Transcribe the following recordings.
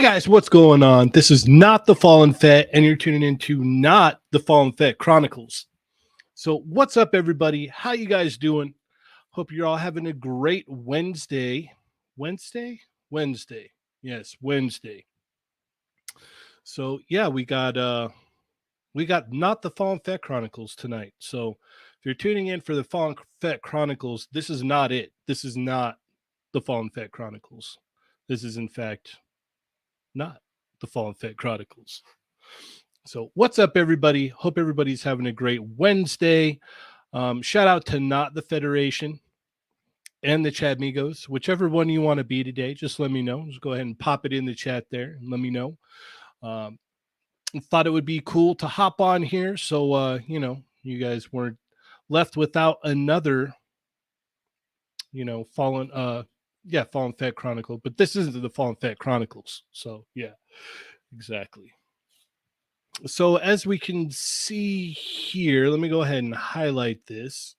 Guys, what's going on? This is not the Fallen Fett, and you're tuning into not the Fallen Fett Chronicles. So, what's up, everybody? How you guys doing? Hope you're all having a great Wednesday. Wednesday. Yes, Wednesday. So, yeah, we got not the Fallen Fett Chronicles tonight. So, if you're tuning in for the Fallen Fett Chronicles, this is not it. This is not the Fallen Fett Chronicles. This is, in fact, not the Fallen Fett Chronicles. So what's up, everybody? Hope everybody's having a great Wednesday. Shout out to Not the Federation and the Chat Migos, whichever one you want to be today. Just let me know. Just go ahead and pop it in the chat there and let me know. Thought it would be cool to hop on here so you guys weren't left without another Fallen Fett Chronicle, but this isn't the Fallen Fett Chronicles. So yeah, exactly. So as we can see here, let me go ahead and highlight this.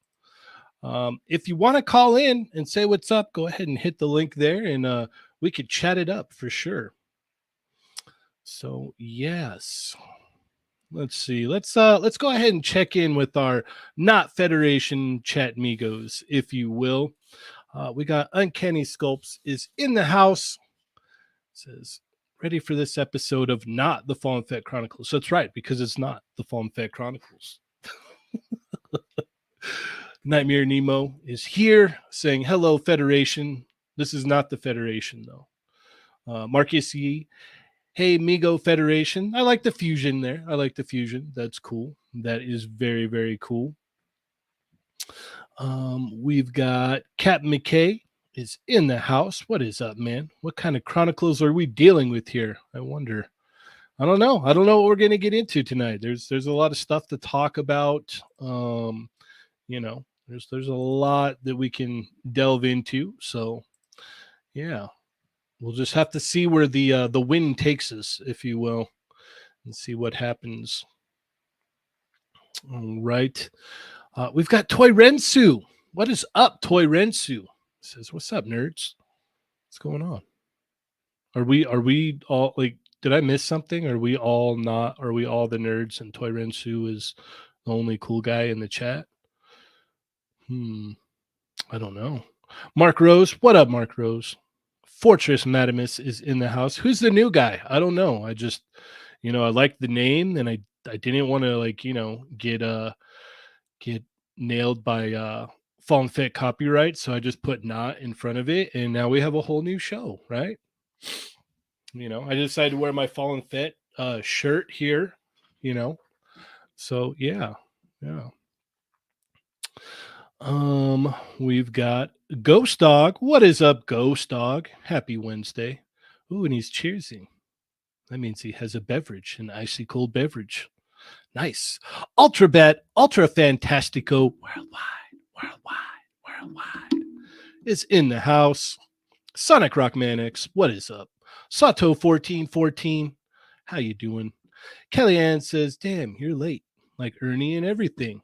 If you want to call in and say what's up, go ahead and hit the link there, and we could chat it up for sure. So yes, let's see. Let's go ahead and check in with our Not Federation Chat Migos, if you will. We got Uncanny Sculpts is in the house. It says, ready for this episode of Not the Fallen Fett Chronicles. So that's right, because it's not the Fallen Fett Chronicles. Nightmare Nemo is here saying, hello, Federation. This is not the Federation, though. Marcus Yee, hey, Migo Federation. I like the fusion there. That's cool. That is very, very cool. We've got Captain McKay is in the house. What is up, man? What kind of chronicles are we dealing with here? I wonder. I don't know what we're going to get into tonight. There's a lot of stuff to talk about. There's a lot that we can delve into. So yeah, we'll just have to see where the wind takes us, if you will, and see what happens. All right. We've got Toy Rensu. What is up, Toy Rensu? Says, what's up, nerds? What's going on? Are we all like, did I miss something? Are we all the nerds and Toy Rensu is the only cool guy in the chat? I don't know. Mark Rose, what up, Mark Rose? Fortress Madamus is in the house. Who's the new guy? I don't know. I just, I like the name, and I didn't want to get nailed by Fallen Fett copyright, so I just put not in front of it, and now we have a whole new show, right? I decided to wear my Fallen Fett shirt here, so yeah. We've got Ghost Dog. What is up, Ghost Dog? Happy Wednesday. Ooh, and he's cheersing. That means he has a beverage, an icy cold beverage. Nice. Ultra Fantastico worldwide is in the house. Sonic Rockman X, what is up? Sato 1414, how you doing? Kellyanne says, damn, you're late, like Ernie and everything.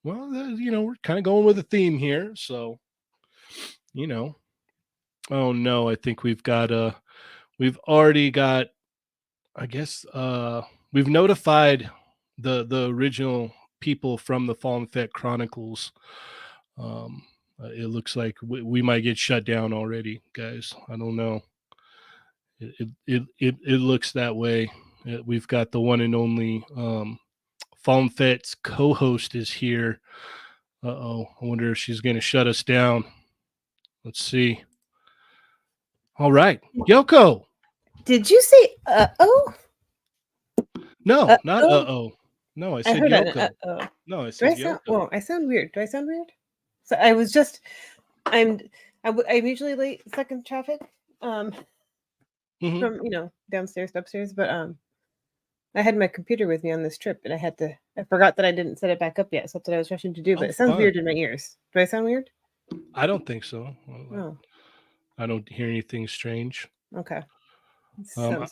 Well, we're kind of going with a theme here, so oh no, I think we've already got, I guess we've notified the original people from the Fallen Fett Chronicles. It looks like we might get shut down already, guys. I don't know. It looks that way. We've got the one and only Fallen Fett's co-host is here. I wonder if she's going to shut us down. Let's see. All right, Yoko. Did you say uh-oh? No, not uh-oh. No, I said Yoko. No, I said Yoko. Oh, I sound weird. Do I sound weird? So I was just, I'm usually late stuck in traffic, from downstairs to upstairs, but I had my computer with me on this trip, and I forgot that I didn't set it back up yet, so that's what I was rushing to do. But it sounds weird in my ears. Do I sound weird? I don't think so. Oh. I don't hear anything strange. Okay. So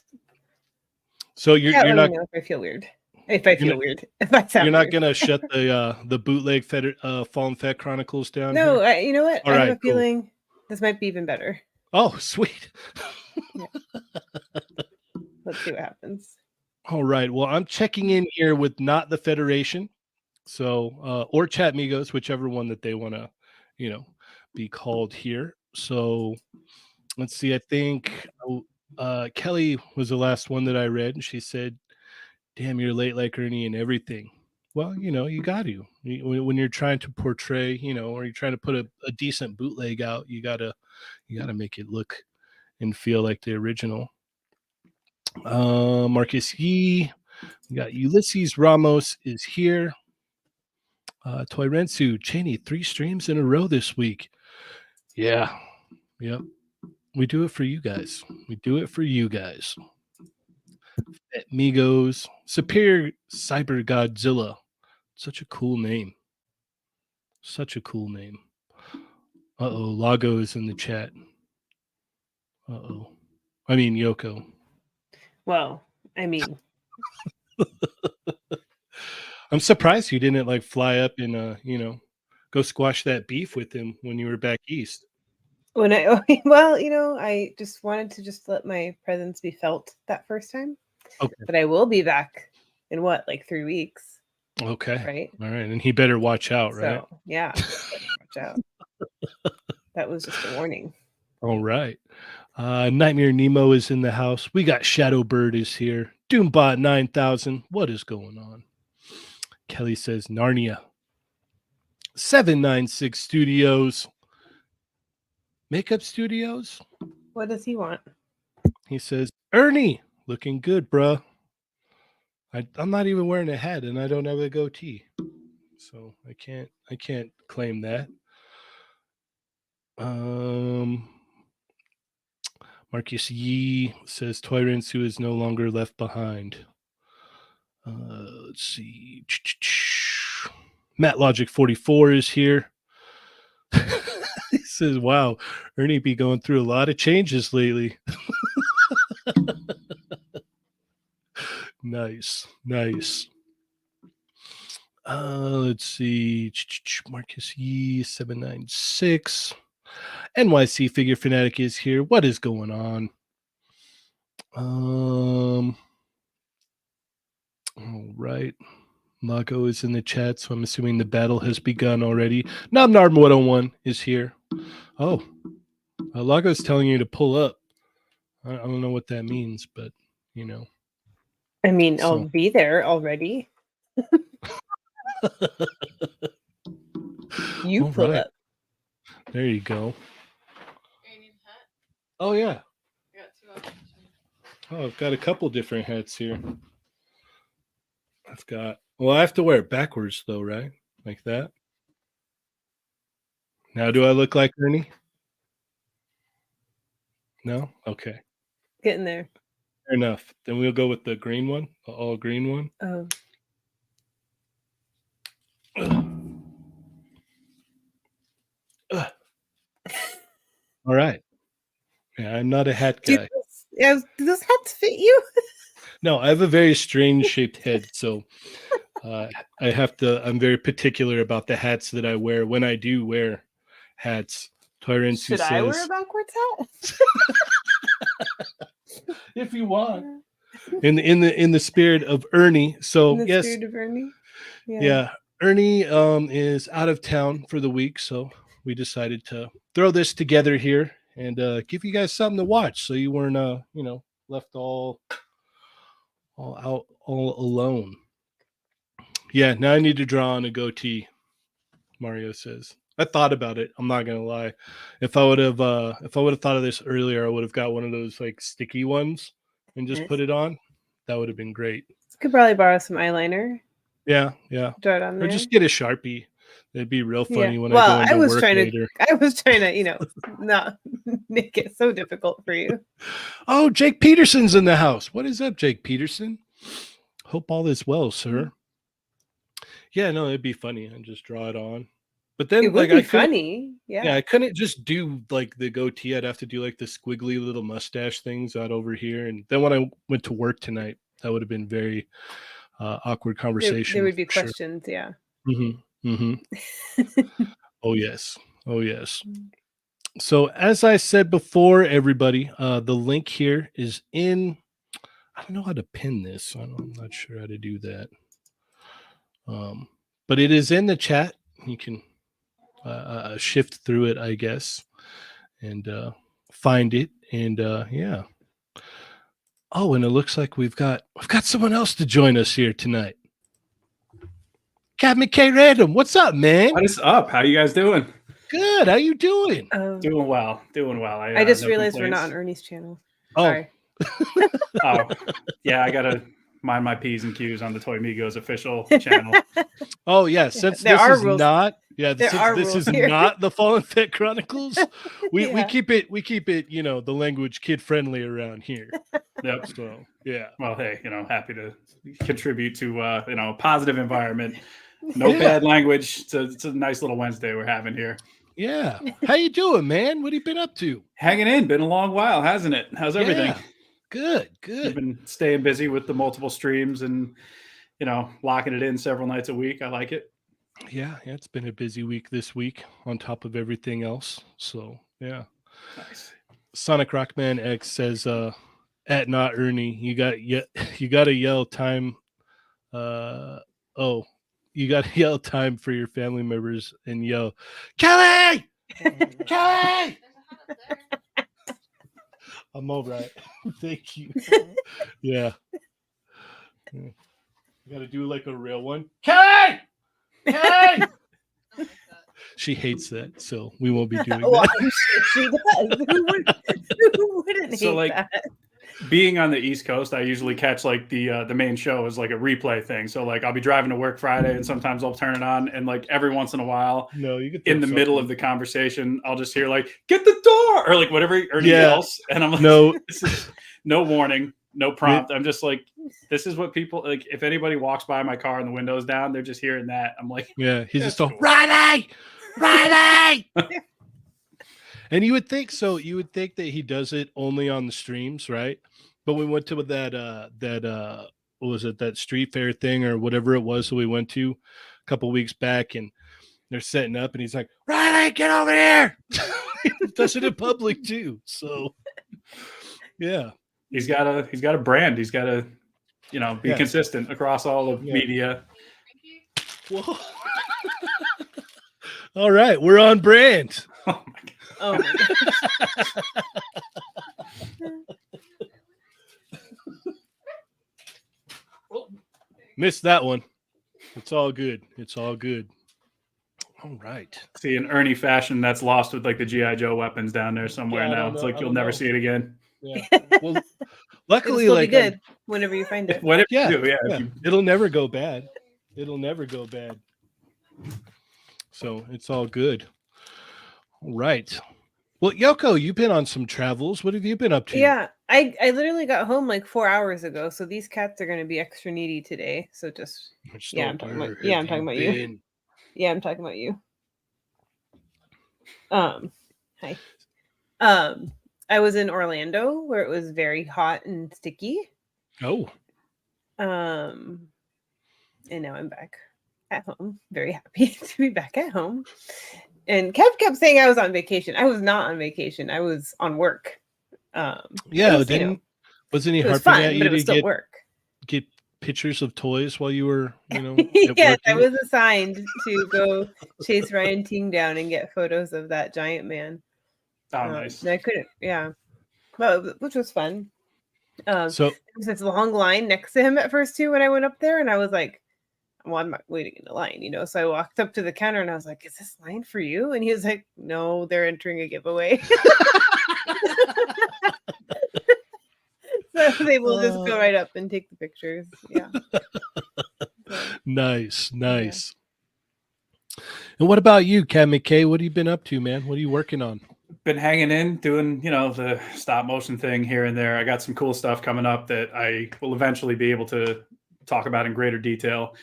you're not. If I feel weird. If I feel weird. If I sound You're not weird. gonna shut the bootleg Fallen Fett Chronicles down? No, you know what? All I right, have a feeling this might be even better. Oh, sweet. Yeah. Let's see what happens. All right. Well, I'm checking in here with not the Federation. So, or Chat Migos, whichever one that they want to, be called here. So let's see. I think Kelly was the last one that I read, and she said, "Damn, you're late like Ernie and everything." Well, you got to. When you're trying to portray, or you're trying to put a decent bootleg out, you gotta make it look and feel like the original. Marcus Yee, we got Ulysses Ramos is here. Toyrensu Cheney, 3 streams in a row this week. Yeah, yep. We do it for you guys. We do it for you guys. Migos, Superior Cyber Godzilla. Such a cool name. Such a cool name. Uh-oh, Lago is in the chat. Uh-oh. I mean, Yoko. Well, I mean, I'm surprised you didn't like fly up and go squash that beef with him when you were back east. when I just wanted to just let my presence be felt that first time. Okay. But I will be back in like 3 weeks. Okay. Right. All right. And he better watch out, right? So, yeah. Watch out. That was just a warning. All right. Nightmare Nemo is in the house. We got Shadowbird is here. Doombot 9000. What is going on? Kelly says Narnia. 796 Studios. Makeup Studios? What does he want? He says, Ernie, looking good, bruh. I'm not even wearing a hat and I don't have a goatee. So I can't claim that. Marcus Yee says Toyrensu is no longer left behind. Let's see. Matt Logic 44 is here. He says, wow, Ernie be going through a lot of changes lately. Nice. Let's see. Marcus Yee 796. NYC Figure Fanatic is here. What is going on? All right. Lago is in the chat, so I'm assuming the battle has begun already. Nobnarb 101 is here. Oh, Lago's telling you to pull up. I don't know what that means, but I mean, I'll be there already. You all pull right. up. There you go. Oh yeah. Oh, I've got a couple different hats here. I have to wear it backwards though, right? Like that. Now, do I look like Ernie? No? Okay. Getting there. Fair enough. Then we'll go with the green one, the all green one. Oh. All right. Yeah, I'm not a hat guy. Do those hats fit you? No, I have a very strange shaped head, so I'm very particular about the hats that I wear when I do wear hats. Toyrensu Should says, I wear a backwards hat? if you want. In the spirit of Ernie. So yes. Spirit of Ernie? Yeah. Ernie is out of town for the week, so we decided to throw this together here and give you guys something to watch so you weren't left all alone. Yeah, now I need to draw on a goatee, Mario says. I thought about it. I'm not gonna lie. If I would have thought of this earlier, I would have got one of those like sticky ones and just put it on. That would have been great. Could probably borrow some eyeliner. Yeah. Draw it on there. Or just get a Sharpie. It'd be real funny when I go into work later. I was trying to, not make it so difficult for you. Oh, Jake Peterson's in the house. What is up, Jake Peterson? Hope all is well, sir. Yeah, no, it'd be funny and just draw it on. But then it would be funny. Yeah, I couldn't just do like the goatee. I'd have to do like the squiggly little mustache things out over here. And then when I went to work tonight, that would have been very awkward conversation. There would be questions. Sure. Yeah. Mm-hmm. Oh yes. So as I said before, everybody, the link here is in. I don't know how to pin this. I'm not sure how to do that. But it is in the chat. You can shift through it, I guess, and find it. And yeah. Oh, and it looks like we've got someone else to join us here tonight. Captain K Random, what's up, man? What is up? How you guys doing? Good. How you doing? Doing well. Doing well. I just realized we're not on Ernie's channel. Oh. Oh, yeah. I gotta mind my P's and Q's on the Toy Migos official channel. Oh yeah, since There this are is rules. not yeah, There since are this is rules here. not the Fallen Fett Chronicles, we Yeah. keep it, you know, the language kid friendly around here. Yep. So yeah. Well, hey, happy to contribute to a positive environment. No Yeah. bad language. It's a nice little Wednesday we're having here. Yeah. How you doing, man? What have you been up to? Hanging in. Been a long while, hasn't it? How's everything? Yeah. Good. You've been staying busy with the multiple streams and locking it in several nights a week. I like it. Yeah, it's been a busy week this week on top of everything else. So yeah. Nice. Sonic Rockman X says at not Ernie, you gotta yell time. You gotta yell time for your family members and yell, Kelly! Kelly! I'm all right. Thank you. Yeah. You gotta do like a real one. Kelly! Kelly! She hates that, so we won't be doing Well, that. I'm sure she does. Who wouldn't So, hate like, that? Being on the East Coast, I usually catch like the main show is like a replay thing. So like I'll be driving to work Friday, and sometimes I'll turn it on, and like every once in a while, No, you can in the middle of the conversation, I'll just hear like "get the door" or like whatever Ernie yells, and I'm like, no, this is no warning, no prompt. I'm just like, this is what people like. If anybody walks by my car and the window's down, they're just hearing that. I'm like, yeah, he's just all cool. Riley. And you would think so. You would think that he does it only on the streams, right? But we went to that what was it, that street fair thing or whatever it was that we went to a couple weeks back, and they're setting up, and he's like, Riley, get over here. He does it in public too. So yeah, he's got a brand. He's got to be consistent across all of media. Whoa. All right, we're on brand. Oh my God. Oh my God. Missed that one. It's all good. It's all good. All right. See, in Ernie fashion, that's lost with like the G.I. Joe weapons down there somewhere now. It's like you'll never see it again. Yeah. Well, luckily, It'll like be good whenever you find it. Whatever yeah, you do, yeah. It'll never go bad. It'll never go bad. So it's all good. All right. Well, Yoko, you've been on some travels. What have you been up to? Yeah, I literally got home like 4 hours ago, so these cats are going to be extra needy today. So just I'm talking about you. Yeah, I'm talking about you. Hi. I was in Orlando where it was very hot and sticky. Oh. And now I'm back at home. Very happy to be back at home. And kept saying I was on vacation. I was not on vacation. I was on work. Yeah, wasn't he harping at you to get pictures of toys while you were, Yes, I was assigned to go chase Ryan Ting down and get photos of that giant man. Oh, nice. I couldn't, well, which was fun. So there was this long line next to him at first too when I went up there, and I was like, well, I'm not waiting in the line, so I walked up to the counter and I was like, is this line for you? And he was like, no, they're entering a giveaway. So they will just go right up and take the pictures. Yeah. Nice. And what about you, Cat McKay? What have you been up to, man? What are you working on? Been hanging in, doing, the stop motion thing here and there. I got some cool stuff coming up that I will eventually be able to talk about in greater detail.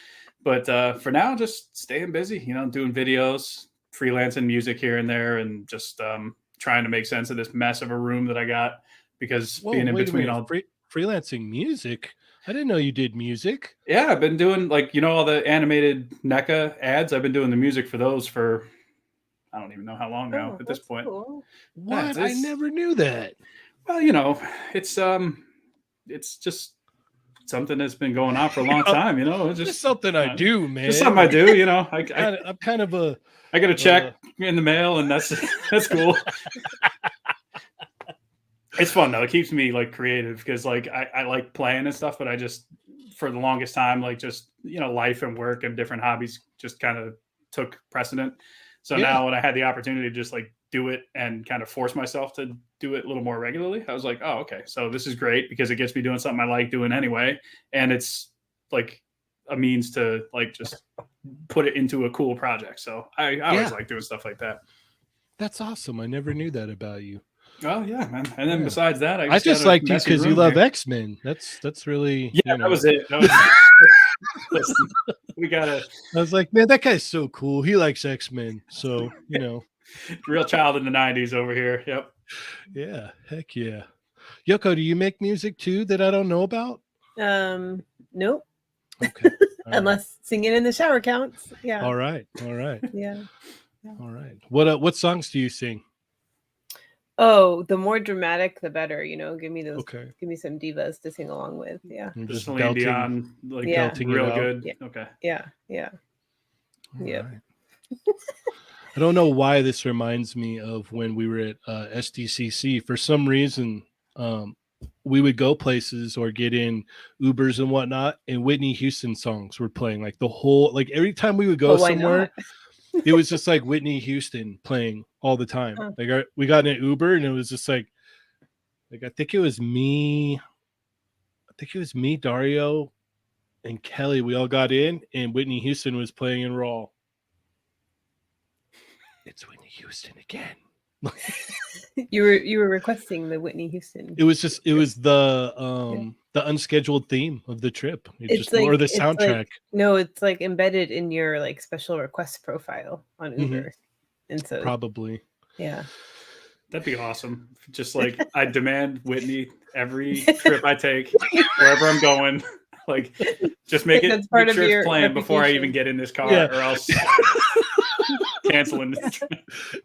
But for now, just staying busy, doing videos, freelancing music here and there, and just trying to make sense of this mess of a room that I got because being in between all freelancing music. I didn't know you did music. Yeah, I've been doing all the animated NECA ads. I've been doing the music for those for I don't even know how long now at this that's point. cool. What? Yeah, I never knew that. Well, you know, it's just something that's been going on for a long time. You know, it's Just something I do, man. just something I do. You know, I'm kind of a. I get a check in the mail, and that's cool. It's fun though. It keeps me like creative because like I like playing and stuff, but I just for the longest time like just life and work and different hobbies just kind of took precedent. So now when I had the opportunity to just like do it and kind of force myself to do it a little more regularly, I was like, oh, okay, so this is great because it gets me doing something I like doing anyway, and it's like a means to like just put it into a cool project. So I always like doing stuff like that. That's awesome. I never knew that about you. Oh yeah, man. And then besides that, I just liked you because you love X-Men. That's really that was it. Listen, we gotta. I was like, man, that guy's so cool. He likes X-Men. So real child in the '90s over here. Yep. Yeah, heck yeah. Yoko, do you make music too that I don't know about? Nope. Okay. Unless singing in the shower counts. Yeah. All right. Yeah. All right. What songs do you sing? Oh, the more dramatic, the better. Give me those. Okay. Give me some divas to sing along with. Yeah. I'm just belting, Dion, like belting real good. Yeah. Okay. Yeah. All Yep. right. I don't know why this reminds me of when we were at SDCC. For some reason, we would go places or get in Ubers and whatnot, and Whitney Houston songs were playing like the whole, like every time we would go somewhere, it was just like Whitney Houston playing all the time. Huh. Like we got in an Uber and it was just like I think it was me, Dario, and Kelly. We all got in, and Whitney Houston was playing in Raw. It's Whitney Houston again. You were requesting the Whitney Houston. It was the unscheduled theme of the trip. Or the soundtrack. No, it's like embedded in your like special request profile on Uber. And so probably. Yeah. That'd be awesome. Just like I demand Whitney every trip I take, wherever I'm going. Like just make it part of your plan before I even get in this car, or else canceling this trip.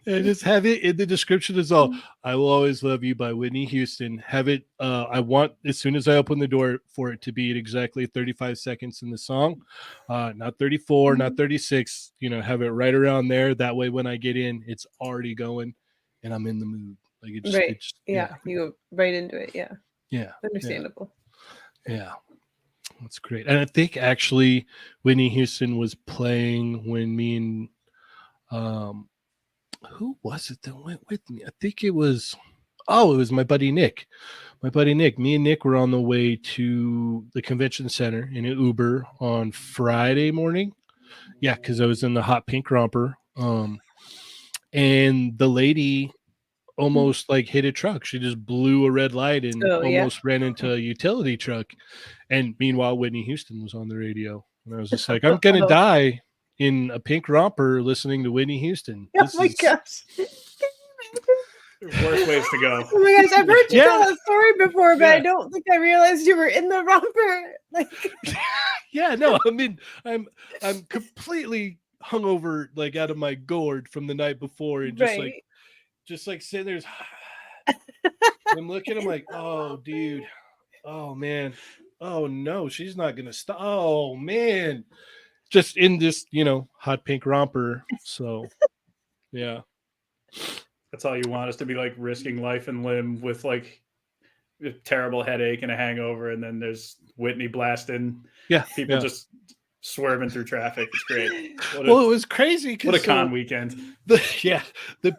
And just have it in the description as well. I Will Always Love You by Whitney Houston. Have it I want, as soon as I open the door, for it to be at exactly 35 seconds in the song. Not 34, not 36, have it right around there. That way when I get in, it's already going and I'm in the mood. Like it's you go right into it. Yeah. Understandable. Yeah. That's great. And I think actually Whitney Houston was playing when me and who was it that went with me? I think it was my buddy Nick. Me and Nick were on the way to the convention center in an Uber on Friday morning. Yeah, because I was in the hot pink romper. And the lady almost like hit a truck. She just blew a red light and almost ran into a utility truck. And meanwhile, Whitney Houston was on the radio. And I was just like, I'm going to die in a pink romper listening to Whitney Houston. Oh my gosh. Worst ways to go. Oh my gosh, I've heard you tell a story before, but I don't think I realized you were in the romper. Like no, I mean, I'm completely hungover, like out of my gourd from the night before, and just like sitting there. I'm looking, I'm like, oh dude, oh man, oh no, she's not gonna stop. Oh man, just in this, hot pink romper. So yeah. That's all you want, is to be like risking life and limb with like a terrible headache and a hangover, and then there's Whitney blasting. Yeah, people just swerving through traffic. It's great. It was crazy. What a con weekend. The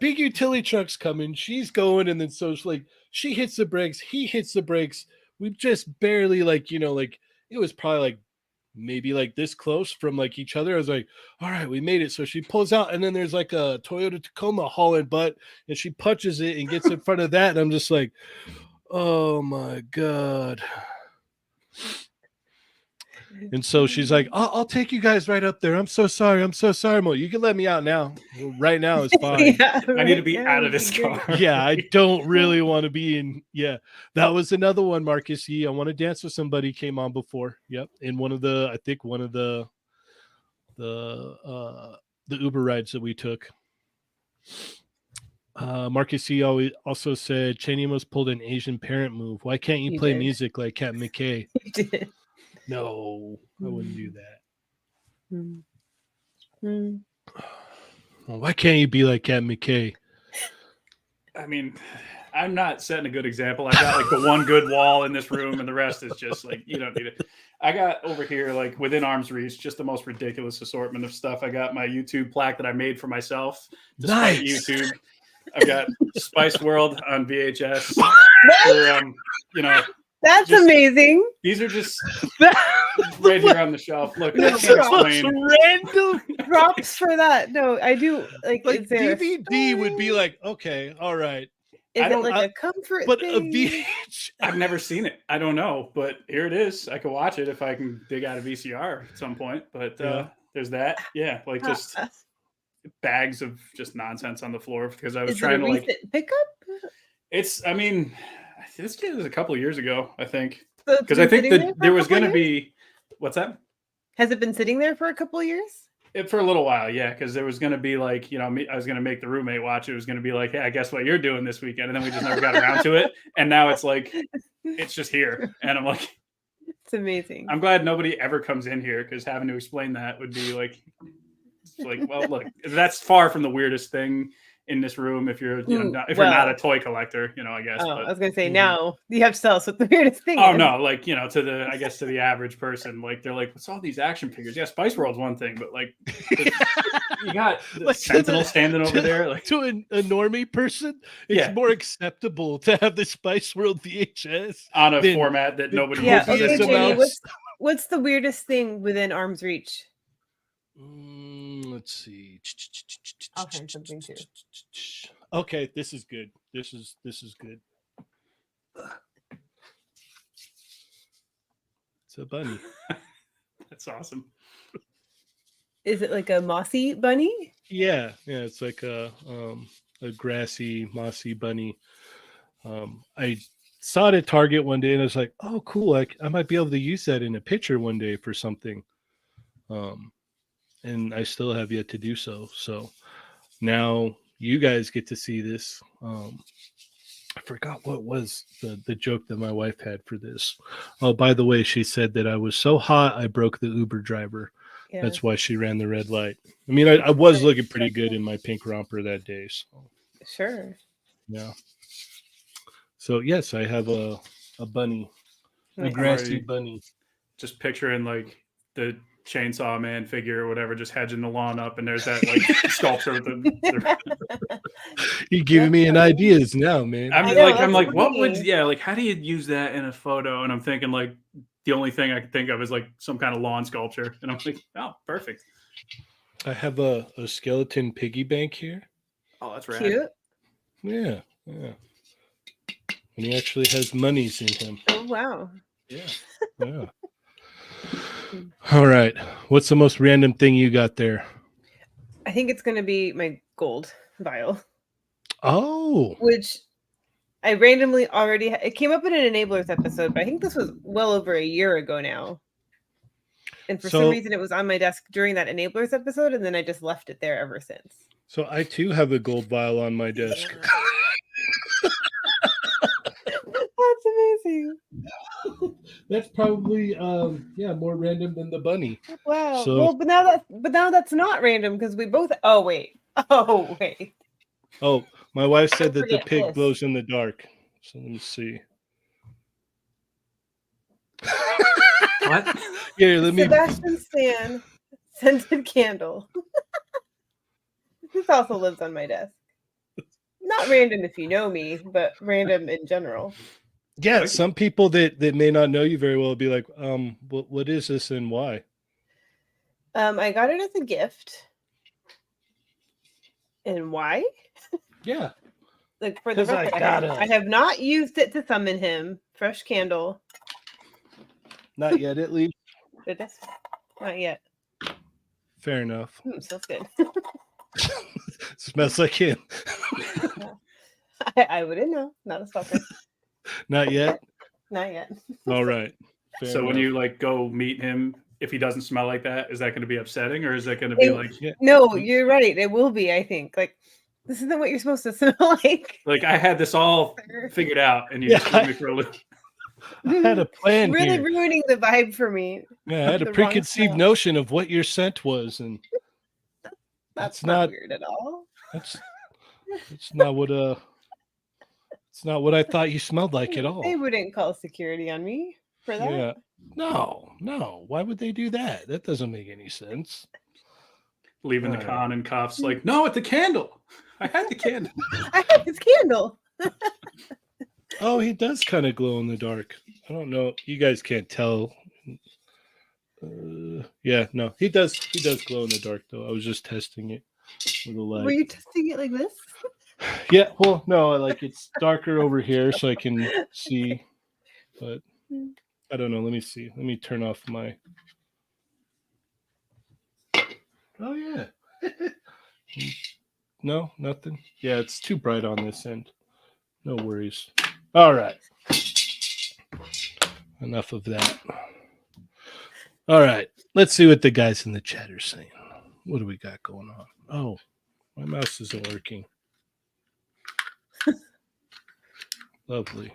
big utility truck's coming. She's going, and then so it's like she hits the brakes. He hits the brakes. We just barely it was probably like maybe like this close from like each other. I was like, all right, we made it. So she pulls out, and then there's like a Toyota Tacoma hauling butt, and she punches it and gets in front of that. And I'm just like, oh my God. And so she's like, I'll take you guys right up there. I'm so sorry. Mo. You can let me out now. Right now is fine. I need to be out of this car. Yeah, I don't really want to be in. Yeah, that was another one, Marcus. I Want to Dance with Somebody came on before. Yep. In one of the Uber rides that we took. Marcus C also said Cheney almost pulled an Asian parent move. Why can't you He play did. music like Captain McKay? You did. No, I wouldn't do that. Mm. Well, why can't you be like Captain McKay? I mean, I'm not setting a good example. I got like the one good wall in this room, and the rest is just like, you don't need it. I got over here, like within arm's reach, just the most ridiculous assortment of stuff. I got my YouTube plaque that I made for myself, despite Nice. YouTube. I've got Spice World on VHS. For, you know, That's just- amazing. these are just right here on the shelf. Look, I No, can't props. explain. Random. Props for that. No, I do like. Like Is there a DVD would be story? like, okay, all right, Is I it don't- like I- a comfort but thing? a VH. I've never seen it. I don't know, but here it is. I can watch it if I can dig out a VCR at some point. But Yeah. there's that. Yeah, like just bags of just nonsense on the floor because I was Is it trying a to like. recent pickup? It's. I mean, this kid was a couple of years ago, I think, So it's because been I think sitting that there for there a was couple going to years? be. What's that? Has it been sitting there for a couple of years? For a little while, yeah, because there was going to be like, I was going to make the roommate watch. It was going to be like, hey, I guess what you're doing this weekend, and then we just never got around to it. And now it's like, it's just here, and I'm like, It's amazing. I'm glad nobody ever comes in here because having to explain that would be like, it's like, well, look, that's far from the weirdest thing in this room. If you're, Ooh, not, if you're not well. a toy collector, I guess. Oh, but, I was gonna say Mhm. now you have to tell us what the weirdest thing oh is. no, like to the, I guess to the average person, like they're like, what's all these action figures? Yeah, Spice World's one thing, but like, you got the Like, to Sentinel the- standing over to- there, like. To a normie person, it's Yeah. more acceptable to have the Spice World VHS On a Then- format that the nobody Yeah. copious Okay, uses. Jamie. amounts. What's the weirdest thing within arm's reach? Let's see. I'll find something too. Okay, this is good. This is good. It's a bunny. That's awesome. Is it like a mossy bunny? Yeah, it's like a grassy, mossy bunny. I saw it at Target one day and I was like, oh, cool. I might be able to use that in a picture one day for something. And I still have yet to do so. So now you guys get to see this. I forgot what was the joke that my wife had for this. Oh, by the way, she said that I was so hot I broke the Uber driver. Yeah. That's why she ran the red light. I mean, I was looking pretty good in my pink romper that day. So Sure. yeah. So yes, I have a bunny, a Nice. grassy Already- bunny. Just picturing like the Chainsaw Man figure or whatever, just hedging the lawn up, and there's that like sculpture with the. You're giving me an ideas now, man. I'm I know, like, that's what would, funny. like, how do you use that in a photo? And I'm thinking like, the only thing I can think of is like some kind of lawn sculpture, and I'm like, oh, perfect. I have a skeleton piggy bank here. Oh, that's rad. Cute. Yeah. And he actually has monies in him. Oh wow. Yeah. All right. What's the most random thing you got there? I think it's gonna be my gold vial, Oh. which I randomly already it came up in an enablers episode, but I think this was well over a year ago now. And for some So- reason, it was on my desk during that enablers episode, and then I just left it there ever since. So I too have a gold vial on my desk. That's amazing. That's probably more random than the bunny. Wow. So- Well, but now that's not random because we both. Oh wait. Oh, my wife said that the forget pig this. glows in the dark. So let me see. What? Here, let me. Sebastian Stan scented candle. This also lives on my desk. Not random if you know me, but random in general. Yeah, some people that may not know you very well will be like, what is this and why? I got it as a gift. And why? Yeah. Like for the 'Cause I record, gotta. I have not used it to summon him. Fresh candle. Not yet, at least. It is not yet. Fair enough. Smells good. Smells like him. I wouldn't know. Not a stalker. Not yet. Not yet. All right. Fair So when enough. you like go meet him, if he doesn't smell like that, is that going to be upsetting, or is that going to be It- like, No, you're right. It will be, I think. Like This isn't what you're supposed to smell like. Like I had this all figured out, and you just threw me for a loop. I had a plan really here. ruining the vibe for me. Yeah, I had a The wrong preconceived smell. notion of what your scent was, and That's That's not not- weird at all. that's not what it's not what I thought you smelled like at all. They wouldn't call security on me for that. Yeah. No. Why would they do that? That doesn't make any sense. Leaving the Right. con in cuffs, like, no, at the candle. I had the candle. I have his candle. Oh, he does kind of glow in the dark. I don't know. You guys can't tell. Yeah, no, he does. He does glow in the dark, though. I was just testing it with a light. Were you testing it like this? Yeah, well, no, like it's darker over here, so I can see. But I don't know. Let me see. Let me turn off my. Oh yeah. No, nothing. Yeah, it's too bright on this end. No worries. All right. Enough of that. All right. Let's see what the guys in the chat are saying. What do we got going on? Oh, my mouse isn't working. Lovely.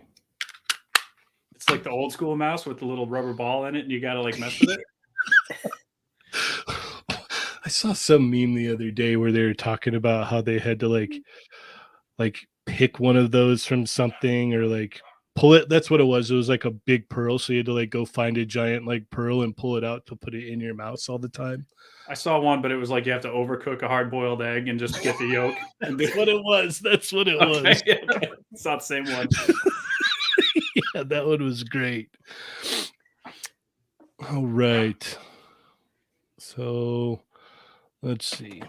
It's like the old school mouse with the little rubber ball in it, and you got to like mess with it. I saw some meme the other day where they were talking about how they had to like pick one of those from something or like pull it. That's what it was. It was like a big pearl, so you had to like go find a giant like pearl and pull it out to put it in your mouth all the time. I saw one, but it was like you have to overcook a hard-boiled egg and just get the yolk. That's what it was. That's what it Okay, was. okay. It's not the same one. Yeah, that one was great. All right. So let's see.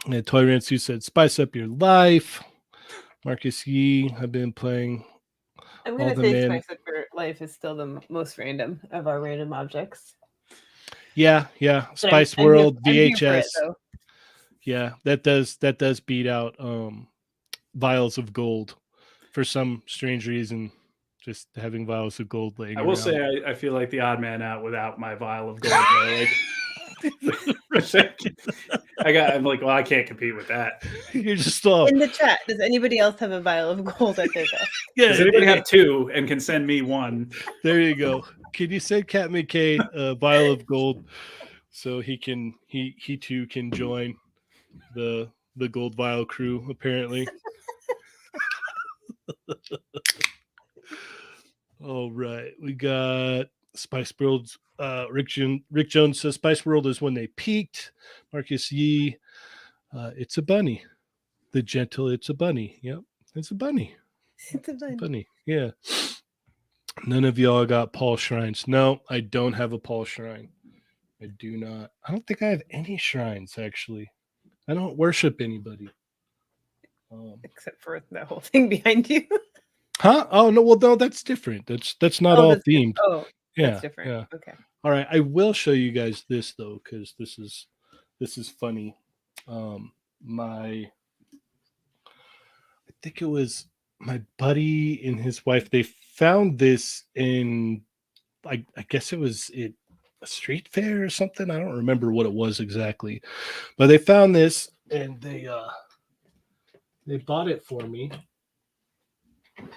Yeah, Toy Ransu said, "Spice up your life." Marcus Yee, I've been playing. I'm All gonna the say man- Spice Up Your Life is still the most random of our random objects. Yeah. But Spice I'm here- World I'm here for it, VHS. though. Yeah, that does beat out vials of gold for some strange reason. Just having vials of gold laying I will around. say I feel like the odd man out without my vial of gold. Though. I'm like, well, I can't compete with that. You're just all In the chat, does anybody else have a vial of gold at their desk? yeah. Does anybody have two and can send me one? There you go. Can you send Cat McKay a vial of gold so he too can join the gold vial crew? Apparently. All right, we got Spice World's Rick Jones says Spice World is when they peaked. Marcus Yee, it's a bunny. The gentle, it's a bunny. Yep, it's a bunny. It's a bunny. Bunny. Yeah. None of y'all got Paul shrines. No, I don't have a Paul shrine. I do not. I don't think I have any shrines actually. I don't worship anybody. Except for that whole thing behind you. Huh? Oh no, well no, that's different. That's not all that's themed. Oh, Yeah. that's different. Yeah. Okay. All right, I will show you guys this though, because this is funny. I think it was my buddy and his wife. They found this in, I guess it was a street fair or something. I don't remember what it was exactly, but they found this and they bought it for me.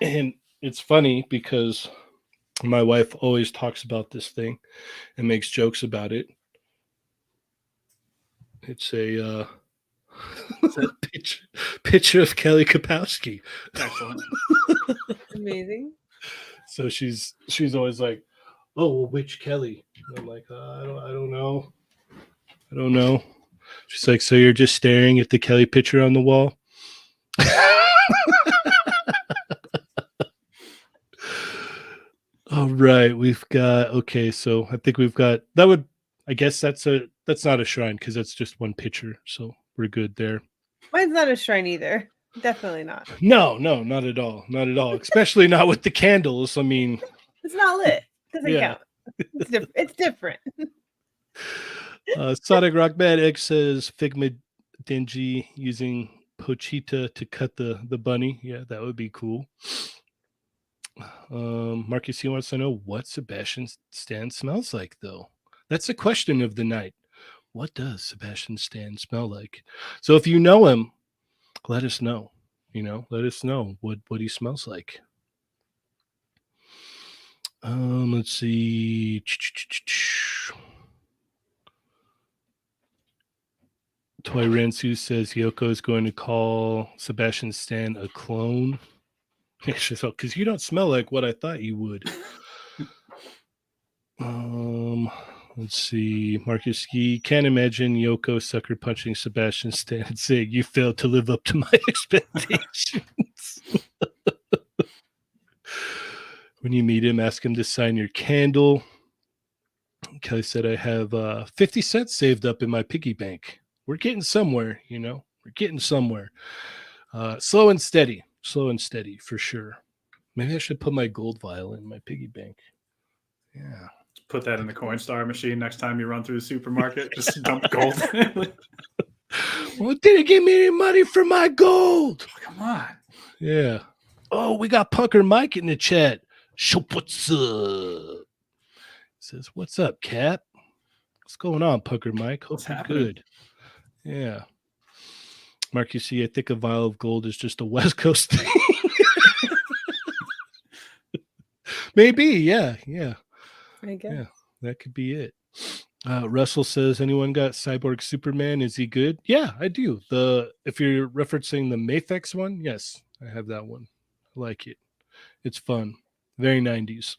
And it's funny because my wife always talks about this thing and makes jokes about it. It's a picture of Kelly Kapowski. Excellent. Amazing. So she's always like, "Oh, well, which Kelly?" And I'm like, I don't know. She's like, "So you're just staring at the Kelly picture on the wall?" All right, we've got so I think we've got that would I guess that's not a shrine because that's just one picture, so we're good there. Mine's not a shrine either. Definitely not. No, not at all. Not at all. Especially not with the candles. I mean, It's not lit. Doesn't Yeah. count. It's different. Sonic Rockman X says Figma Dingy using Pochita to cut the bunny. Yeah, that would be cool. Marcus, he wants to know what Sebastian Stan smells like, though. That's the question of the night. What does Sebastian Stan smell like? So if you know him, let us know. Let us know what he smells like. Let's see. Toy Rensu says Yoko is going to call Sebastian Stan a clone. Because you don't smell like what I thought you would. Let's see. Marcus Ski, can't imagine Yoko sucker punching Sebastian Stan and saying, "You failed to live up to my expectations." When you meet him, ask him to sign your candle. Kelly said, I have 50 cents saved up in my piggy bank. We're getting somewhere, We're getting somewhere. Slow and steady for sure. Maybe I should put my gold vial in my piggy bank. Yeah. Put that in the Coinstar machine next time you run through the supermarket. Just dump gold. Well, didn't give me any money for my gold. Come on. Yeah. Oh, we got Punker Mike in the chat. What's up? Says, what's up, Cap? What's going on, Punker Mike? Hope you're good. Yeah. Mark, you see, I think a vial of gold is just a West Coast thing. Maybe, yeah. I guess. Yeah, that could be it. Russell says, anyone got Cyborg Superman? Is he good? Yeah, I do. If you're referencing the Mafex one, yes, I have that one. I like it. It's fun. Very 90s.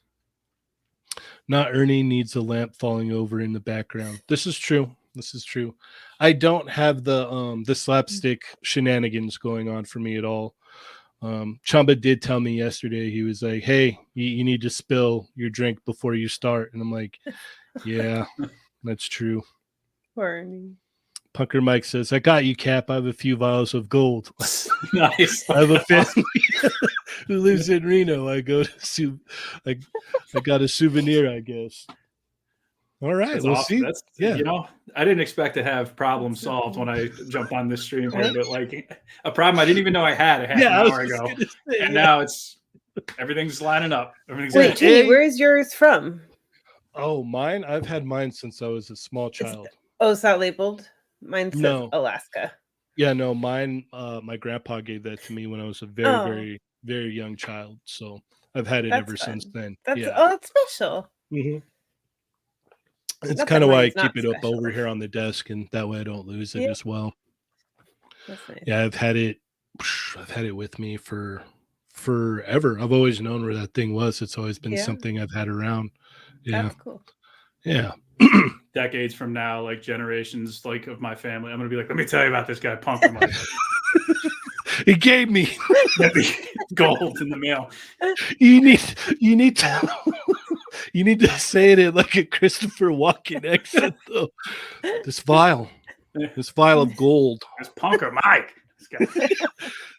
Not Ernie needs a lamp falling over in the background. This is true. I don't have the slapstick shenanigans going on for me at all. Chamba did tell me yesterday, he was like, hey, you need to spill your drink before you start. And I'm like, yeah, that's true. Poor Ernie. Punker Mike says, I got you, Cap. I have a few vials of gold. Nice. I have a family who lives in Reno. I go to I got a souvenir, I guess. All right, That's we'll awesome. see. That's, yeah. I didn't expect to have problems solved when I jumped on this stream here, but like a problem I didn't even know I had a half an hour ago. And now everything's lining up. Wait, Kenny, where is yours from? Oh, mine? I've had mine since I was a small child. It's not labeled? Mine says Alaska. Yeah, no, mine, my grandpa gave that to me when I was a very, very, very young child. So I've had it ever since then. That's special. Mm-hmm. It's kind of why I keep it up over here on the desk, and that way I don't lose it as well. That's nice. Yeah, I've had it with me for forever. I've always known where that thing was. It's always been something I've had around. Yeah. That's cool. Yeah. Decades from now, like generations like of my family, I'm gonna be like, let me tell you about this guy, Punker Mike. He gave me gold in the mail. You need to say it in like a Christopher Walken accent, though. This vial of gold. It's Punker Mike.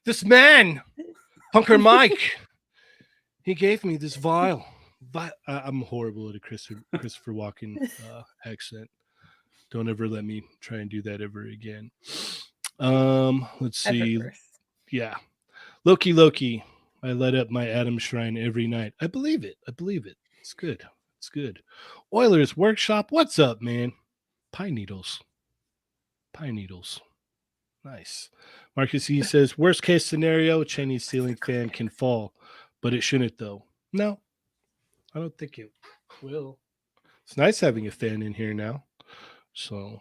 This man, Punker Mike. He gave me this vial. But I'm horrible at a Christopher Walken accent. Don't ever let me try and do that ever again. Let's see. Yeah. Loki. I light up my Adam shrine every night. I believe it. It's good. Oilers Workshop. What's up, man? Pine needles. Nice. Marcus E says, worst case scenario, Chinese ceiling fan can fall, but it shouldn't though. No, I don't think it will. It's nice having a fan in here now. So,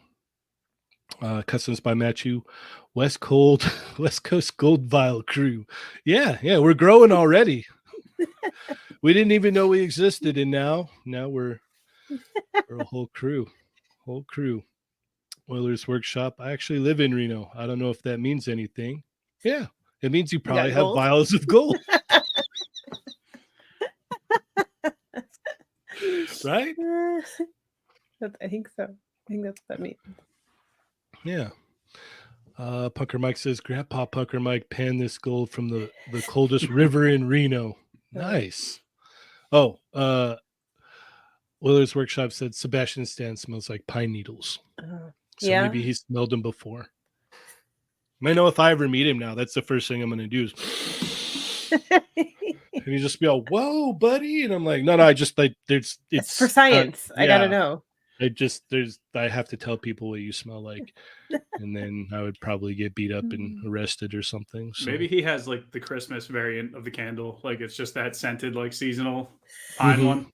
customs by Matthew, West Coast Gold Vial crew. Yeah, we're growing already. We didn't even know we existed, and now we're a whole crew. Oilers Workshop. I actually live in Reno. I don't know if that means anything. Yeah, it means you probably have vials of gold. Right? I think so. I think that's what that means. Yeah. Punker Mike says, Grandpa Punker Mike panned this gold from the coldest river in Reno. Nice. Oh, Willer's Workshop said Sebastian Stan smells like pine needles. So maybe he smelled them before. I know if I ever meet him now, that's the first thing I'm going to do is and he just be all, whoa, buddy. And I'm like, no, I just like, it's for science. I got to know. I have to tell people what you smell like, and then I would probably get beat up and arrested or something. So. Maybe he has like the Christmas variant of the candle, like it's just that scented like seasonal pine one,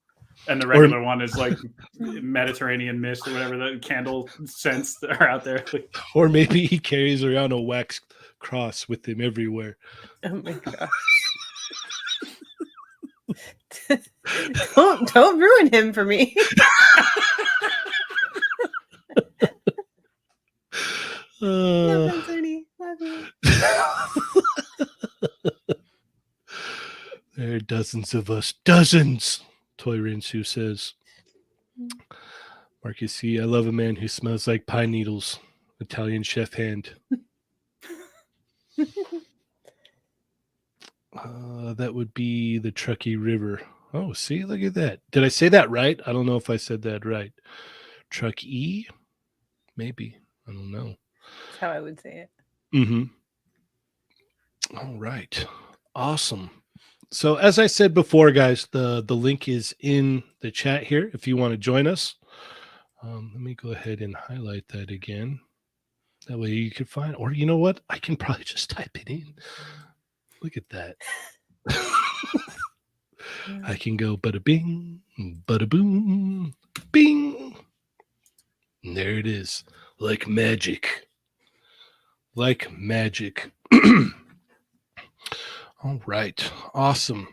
and the regular one is like Mediterranean mist or whatever the candle scents that are out there. Or maybe he carries around a wax cross with him everywhere. Oh my gosh. don't ruin him for me. Love you, Love you. There are dozens of us. Dozens, Toy Rinsu says. Marcus C. I love a man who smells like pine needles. Italian chef hand. That would be the Truckee River. Oh, see, look at that. Did I say that right? I don't know if I said that right. Truckee? Maybe. I don't know. That's how I would say it. Mm-hmm. All right. Awesome. So as I said before, guys, the link is in the chat here if you want to join us. Let me go ahead and highlight that again. That way you can find, or you know what? I can probably just type it in. Look at that. I can go bada bing, bada boom, bing. And there it is. Like magic. Like magic. All right. Awesome.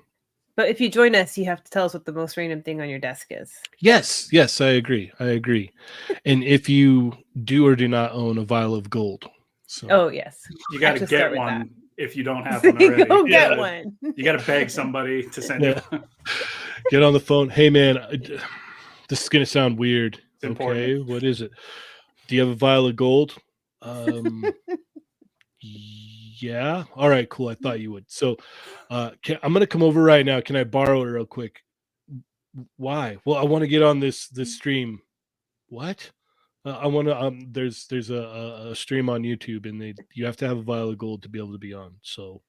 But if you join us, you have to tell us what the most random thing on your desk is. Yes, I agree. And if you do or do not own a vial of gold. So. Oh, yes. You got to get one if you don't have one already. Go get one. You got to beg somebody to send you one. Get on the phone. Hey, man, this is going to sound weird. It's important. What is it? Do you have a vial of gold? Yeah. All right, cool. I thought you would. So I'm going to come over right now. Can I borrow it real quick? Why? Well, I want to get on this stream. What? I want to. There's a stream on YouTube, and you have to have a vial of gold to be able to be on. So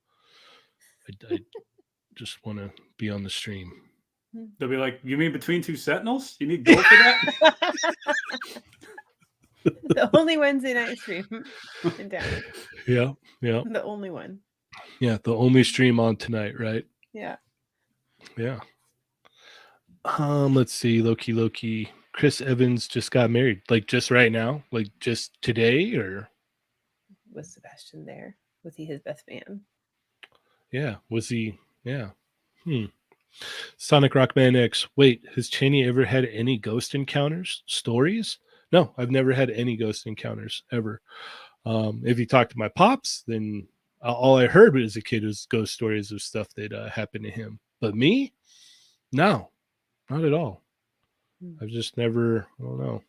I just want to be on the stream. They'll be like, "You mean between two sentinels? You need gold for that?" The only Wednesday night stream in town. Yeah. The only one. Yeah, the only stream on tonight, right? Yeah. Let's see. Loki. Chris Evans just got married. Like just right now? Like just today or? Was Sebastian there? Was he his best man? Yeah. Was he? Yeah. Sonic Rockman X. Wait, has Cheney ever had any ghost encounters? Stories? No, I've never had any ghost encounters ever. If you talk to my pops, then all I heard as a kid was ghost stories of stuff that happened to him. But me? No, not at all. I've just never, I don't know.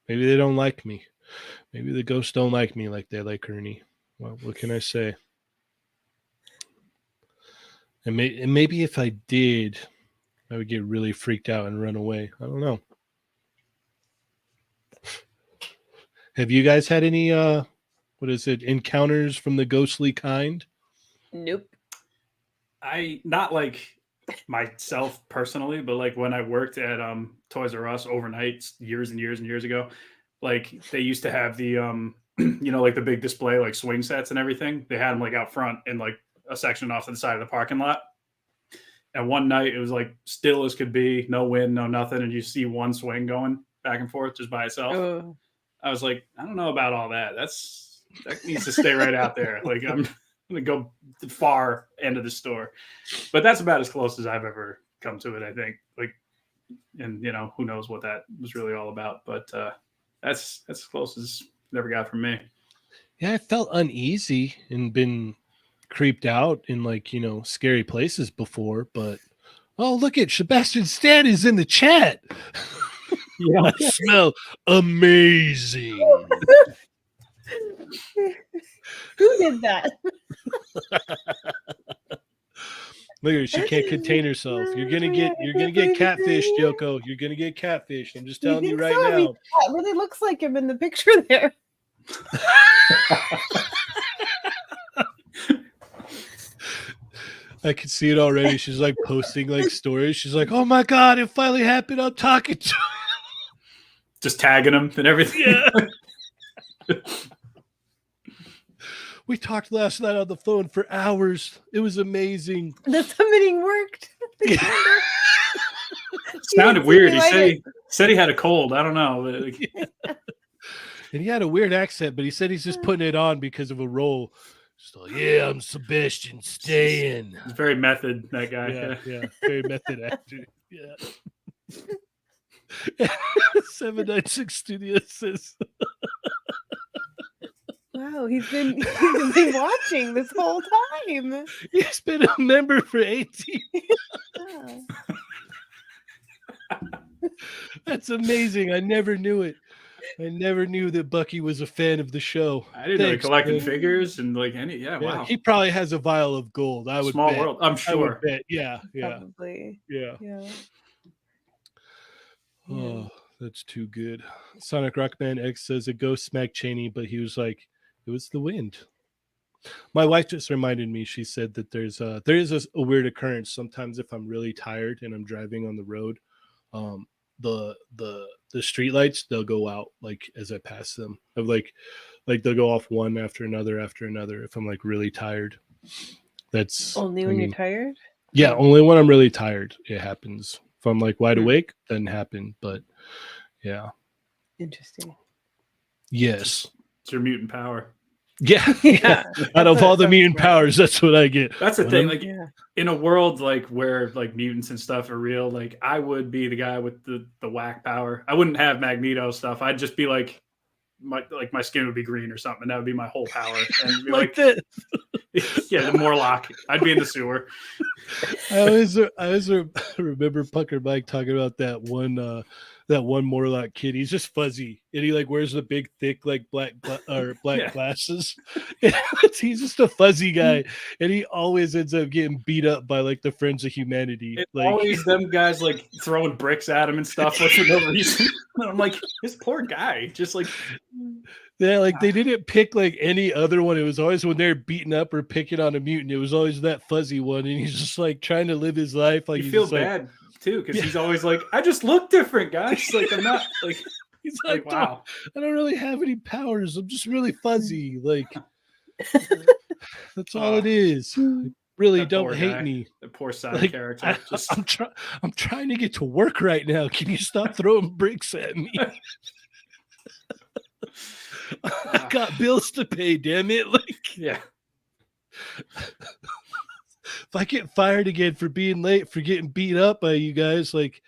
Maybe they don't like me. Maybe the ghosts don't like me like they like Ernie. Well, what can I say? And maybe if I did, I would get really freaked out and run away. I don't know. Have you guys had any, encounters from the ghostly kind? Nope. Not like myself personally, but like when I worked at Toys R Us overnight years and years and years ago, like they used to have the like the big display like swing sets and everything. They had them like out front in like a section off to the side of the parking lot. And one night it was like still as could be, no wind, no nothing, and you see one swing going back and forth just by itself. Oh. I was like, I don't know about all that. That needs to stay right out there. Like I'm gonna go the far end of the store, but that's about as close as I've ever come to it, I think. Like, and who knows what that was really all about, but that's as close as it ever got from me. Yeah, I felt uneasy and been creeped out in like scary places before, but oh, look at Sebastian Stan is in the chat. Yeah, I smell amazing. Who did that? Look at her, she can't contain herself. You're gonna get catfished, Yoko. You're gonna get catfished. I'm just telling you right now. It really looks like him in the picture there. I can see it already. She's like posting like stories. She's like, "Oh my god, it finally happened. I'm talking to." just tagging them and everything. Yeah. We talked last night on the phone for hours. It was amazing. The summoning worked. Sounded weird. He like said he had a cold. I don't know. Like, And he had a weird accent, but he said he's just putting it on because of a role. So yeah, I'm Sebastian Stan. He's very method, that guy. Yeah, very method actor. Yeah. 796 Studios says, wow, he's been watching this whole time. he's been a member for 18. Wow. That's amazing. I never knew it. I never knew that Bucky was a fan of the show. I didn't know he collected man. figures and like any. Yeah, wow. He probably has a vial of gold. I would Small bet. world. I'm I would sure. bet. Yeah. Probably. Yeah. Yeah. Oh, that's too good. Sonic Rockman X says a ghost smacked Cheney, but he was like, it was the wind. My wife just reminded me. She said that there is a weird occurrence sometimes if I'm really tired and I'm driving on the road. The street lights, they'll go out like as I pass them. Of like they'll go off one after another if I'm like really tired. That's only when you're tired. Yeah, only when I'm really tired it happens. If I'm like wide awake, doesn't happen. But yeah. Interesting. Yes. It's your mutant power. Yeah. Out of all the mutant powers, that's what I get. That's the thing. Like in a world like where like mutants and stuff are real, like I would be the guy with the whack power. I wouldn't have Magneto stuff. I'd just be like my skin would be green or something. And that would be my whole power. And be like that. Yeah, the Morlock. I'd be in the sewer. I always remember Pucker Mike talking about that one Morlock kid. He's just fuzzy, and he like wears the big, thick, like black glasses. He's just a fuzzy guy, and he always ends up getting beat up by like the Friends of Humanity. It's like always them guys like throwing bricks at him and stuff for no reason. I'm like, this poor guy, just like. Yeah, like they didn't pick like any other one. It was always when they're beating up or picking on a mutant. It was always that fuzzy one, and he's just like trying to live his life. Like you feel bad too, because he's always like, "I just look different, guys. Like I'm not like." He's like, "Wow, I don't really have any powers. I'm just really fuzzy. Like that's all it is. Really, don't hate me." The poor side character. I'm trying to get to work right now. Can you stop throwing bricks at me? I got bills to pay, damn it. Like, yeah. If I get fired again for being late, for getting beat up by you guys, like,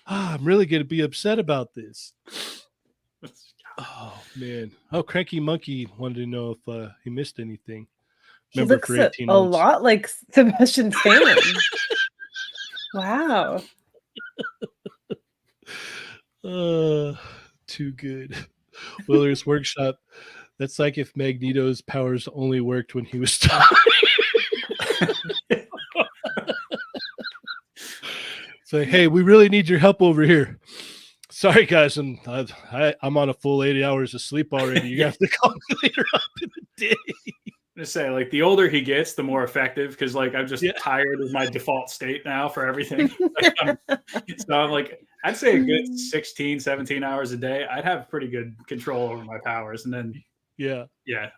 I'm really going to be upset about this. Oh, man. Oh, Cranky Monkey wanted to know if he missed anything. He looks a lot like Sebastian Stan. Wow. Too good. Willer's Workshop. That's like if Magneto's powers only worked when he was tired. It's like, hey, we really need your help over here. Sorry, guys, I'm on a full 80 hours of sleep already. You have to call me later up in the day. Just say, like, the older he gets, the more effective, because like I'm just tired of my default state now for everything. So I'm like, I'd say a good 16, 17 hours a day. I'd have pretty good control over my powers. And then yeah,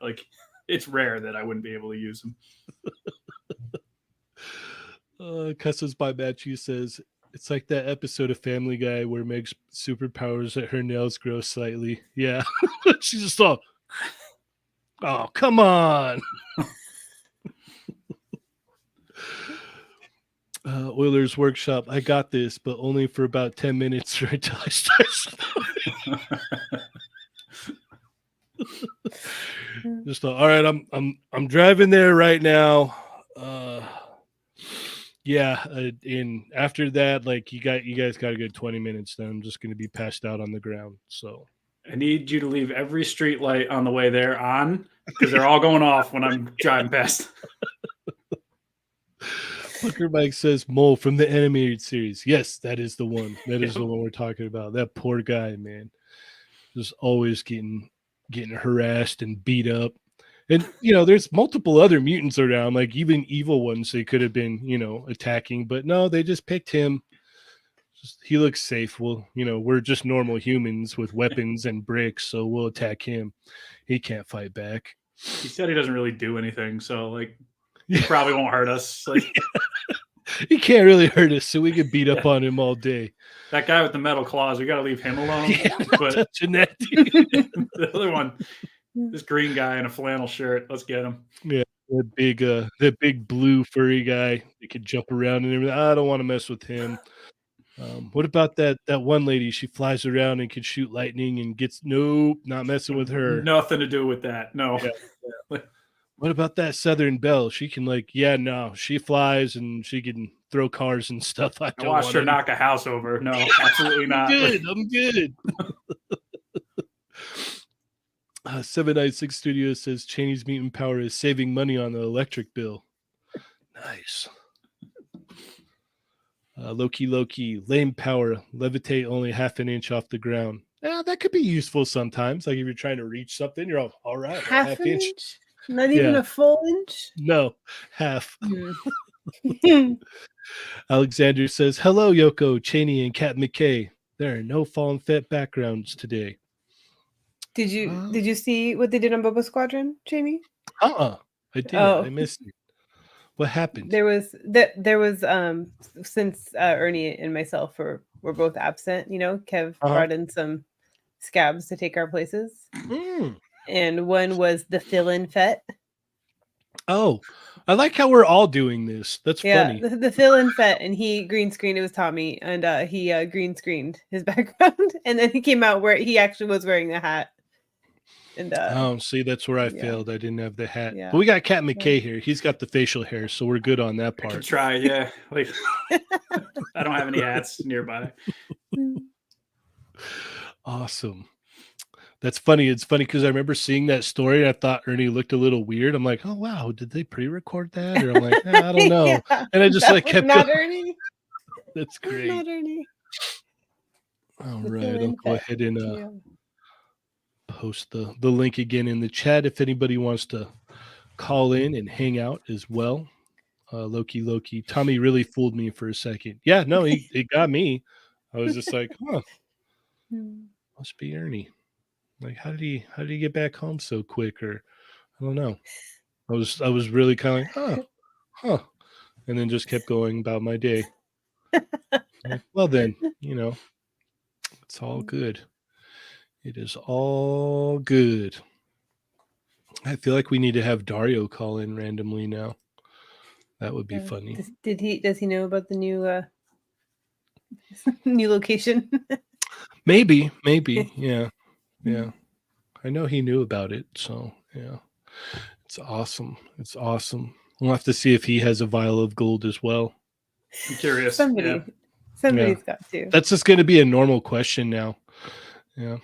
like it's rare that I wouldn't be able to use them. Customs by Matthew says it's like that episode of Family Guy where Meg's superpowers that her nails grow slightly. Yeah. She's just all, oh, come on. Oiler's Workshop. I got this, but only for about 10 minutes right until I start. Just all right. I'm driving there right now. And after that, like you guys got a good 20 minutes. Then I'm just going to be passed out on the ground. So I need you to leave every street light on the way there on, because they're all going off when I'm driving past. Booker Mike says Mole from the animated series. Yes, that is the one. That is the one we're talking about. That poor guy, man, just always getting harassed and beat up. And there's multiple other mutants around, like even evil ones they could have been, attacking, but no, they just picked him. he looks safe. Well, we're just normal humans with weapons and bricks, so we'll attack him. He can't fight back. He said he doesn't really do anything, so like he probably won't hurt us. Like he can't really hurt us, so we can beat up on him all day. That guy with the metal claws, we got to leave him alone. Yeah, but touching that. the other one, this green guy in a flannel shirt, let's get him. Yeah, that big blue furry guy. He could jump around and everything. I don't want to mess with him. What about that one lady? She flies around and can shoot lightning and nope, not messing with her. Nothing to do with that. No. Yeah. What about that Southern Belle? She can she flies and she can throw cars and stuff. I watched her knock a house over. No, absolutely not. I'm good. 796 Studios says Cheney's mutant power is saving money on the electric bill. Nice. Loki, lame power, levitate only half an inch off the ground. Yeah, that could be useful sometimes. Like if you're trying to reach something, you're all right. Half an inch? Not even a full inch? No, half. Alexander says, hello, Yoko, Cheney, and Cat McKay. There are no Fallen Fett backgrounds today. Did you see what they did on Boba Squadron, Jamie? I did. I missed it. What happened? There was since Ernie and myself were both absent, Kev brought in some scabs to take our places. And one was the fill-in Fett. Oh, I like how we're all doing this. That's funny. The fill-in Fett, and he green screened. It was Tommy, and he green screened his background, and then he came out where he actually was wearing the hat. And see, that's where I failed. I didn't have the hat. Yeah. But we got Cat McKay here. He's got the facial hair, so we're good on that part. Try, yeah. Like I don't have any hats nearby. Awesome. That's funny. It's funny because I remember seeing that story and I thought Ernie looked a little weird. I'm like, oh wow, did they pre-record that? Or I'm like, I don't know. Yeah, and I just kept not going. Ernie. That's great. Not Ernie. All right, I'll go ahead and post the link again in the chat if anybody wants to call in and hang out as well. Loki. Tommy really fooled me for a second. Yeah, no, it got me. I was just like, must be Ernie. Like, how did he get back home so quick? Or I don't know. I was really kind of like, and then just kept going about my day. Like, well then, it's all good. It is all good. I feel like we need to have Dario call in randomly now. That would be funny. Does he know about the new new location? Maybe. Yeah. I know he knew about it, so yeah. It's awesome. We'll have to see if he has a vial of gold as well. I'm curious. Somebody's got to. That's just going to be a normal question now. Yeah.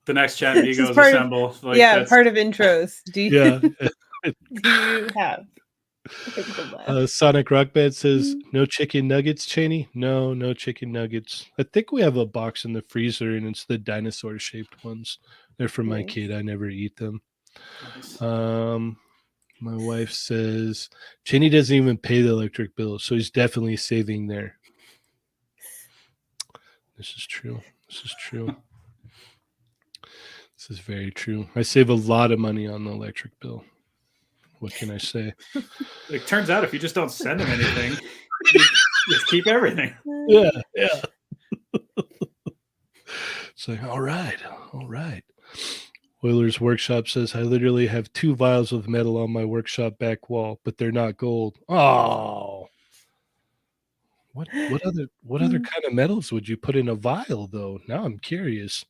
The next chat egos assemble. Part of intros. Do you have? Sonic Rockbed says, no chicken nuggets, Cheney? No chicken nuggets. I think we have a box in the freezer, and it's the dinosaur-shaped ones. They're for my kid. I never eat them. Nice. My wife says, Cheney doesn't even pay the electric bill, so he's definitely saving there. This is true. This is very true. I save a lot of money on the electric bill. What can I say? It turns out if you just don't send them anything, you keep everything. Yeah. It's like, all right. Oiler's Workshop says, I literally have 2 vials of metal on my workshop back wall, but they're not gold. Oh. What other kind of metals would you put in a vial, though? Now I'm curious.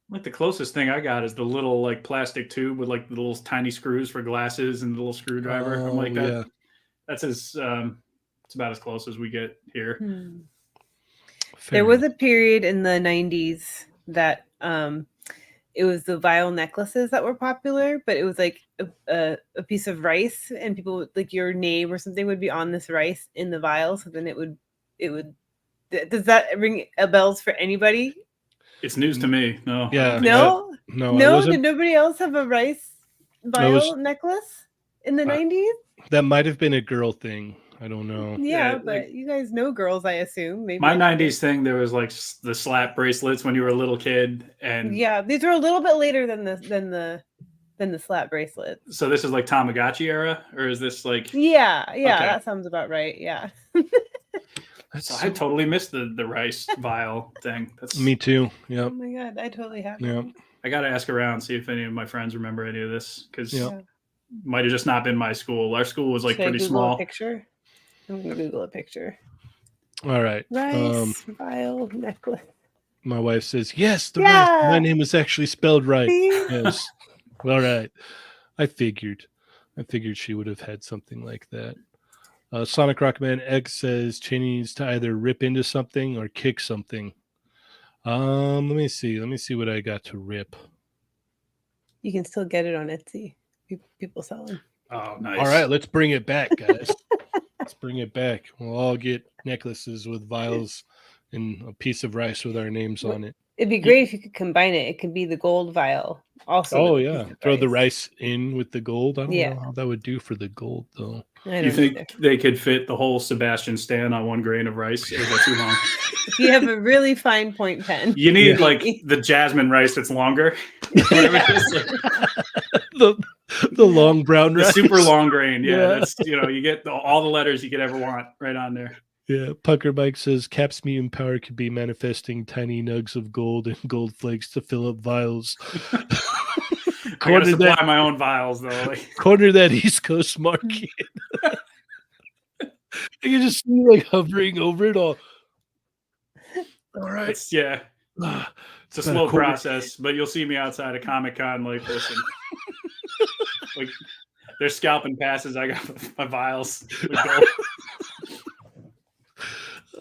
Like the closest thing I got is the little like plastic tube with like the little tiny screws for glasses and the little screwdriver. I'm like that. Yeah. That's it's about as close as we get here. There was a period in the 90s that it was the vial necklaces that were popular, but it was like a piece of rice, and people like your name or something would be on this rice in the vial. So then it would. Does that ring a bells for anybody? It's news to me. No. Yeah. No. Did nobody else have a rice vial necklace in the 90s? That might have been a girl thing. I don't know. Yeah, Yeah, but like- you guys know girls, I assume. Maybe My it's 90s thing, there was like the slap bracelets when you were a little kid. And Yeah, these are a little bit later than the slap bracelets. so this is like Tamagotchi era, or is this like? Yeah, Okay. that sounds about right. Yeah. That's So I totally missed the rice vial thing. That's me too. Oh Yep. my god, I totally have. Yep. them. I got to ask around, see if any of my friends remember any of this, because Yeah. might have just not been my school. Our school was like Should I pretty Google a small. picture? I'm gonna Google a picture. All right. Rice vial necklace. My wife says, yes, the Yeah. rice. My name is actually spelled right. See? Yes. All right. I figured she would have had something like that. Sonic Rockman X says Chin needs to either rip into something or kick something. Let me see. Let me see what I got to rip. You can still get it on Etsy. People sell them. Oh, nice. All right, let's bring it back, guys. Let's bring it back. We'll all get necklaces with vials and a piece of rice with our names on it. It'd be great if you could combine it. It could be the gold vial. Also, Oh with a yeah, piece of throw the rice in with the gold. I don't Yeah. know how that would do for the gold though. I You don't think either. they could fit the whole Sebastian Stan on one grain of rice? Or is that too long? If you have a really fine point pen, You need Yeah. like the jasmine rice that's longer. Whatever it is, like, the long brown the rice. super long grain. Yeah, Yeah. that's you get all the letters you could ever want right on there. Yeah, Pucker Mike says Cap's mutant power could be manifesting tiny nugs of gold and gold flakes to fill up vials. I gotta corner supply that, my own vials though. Like, corner that East Coast market. You just see like hovering over it all. All right. it's it's a About a slow quarter. process, but you'll see me outside of Comic-Con. Like, listen, like they're scalping passes. I got my vials. with gold.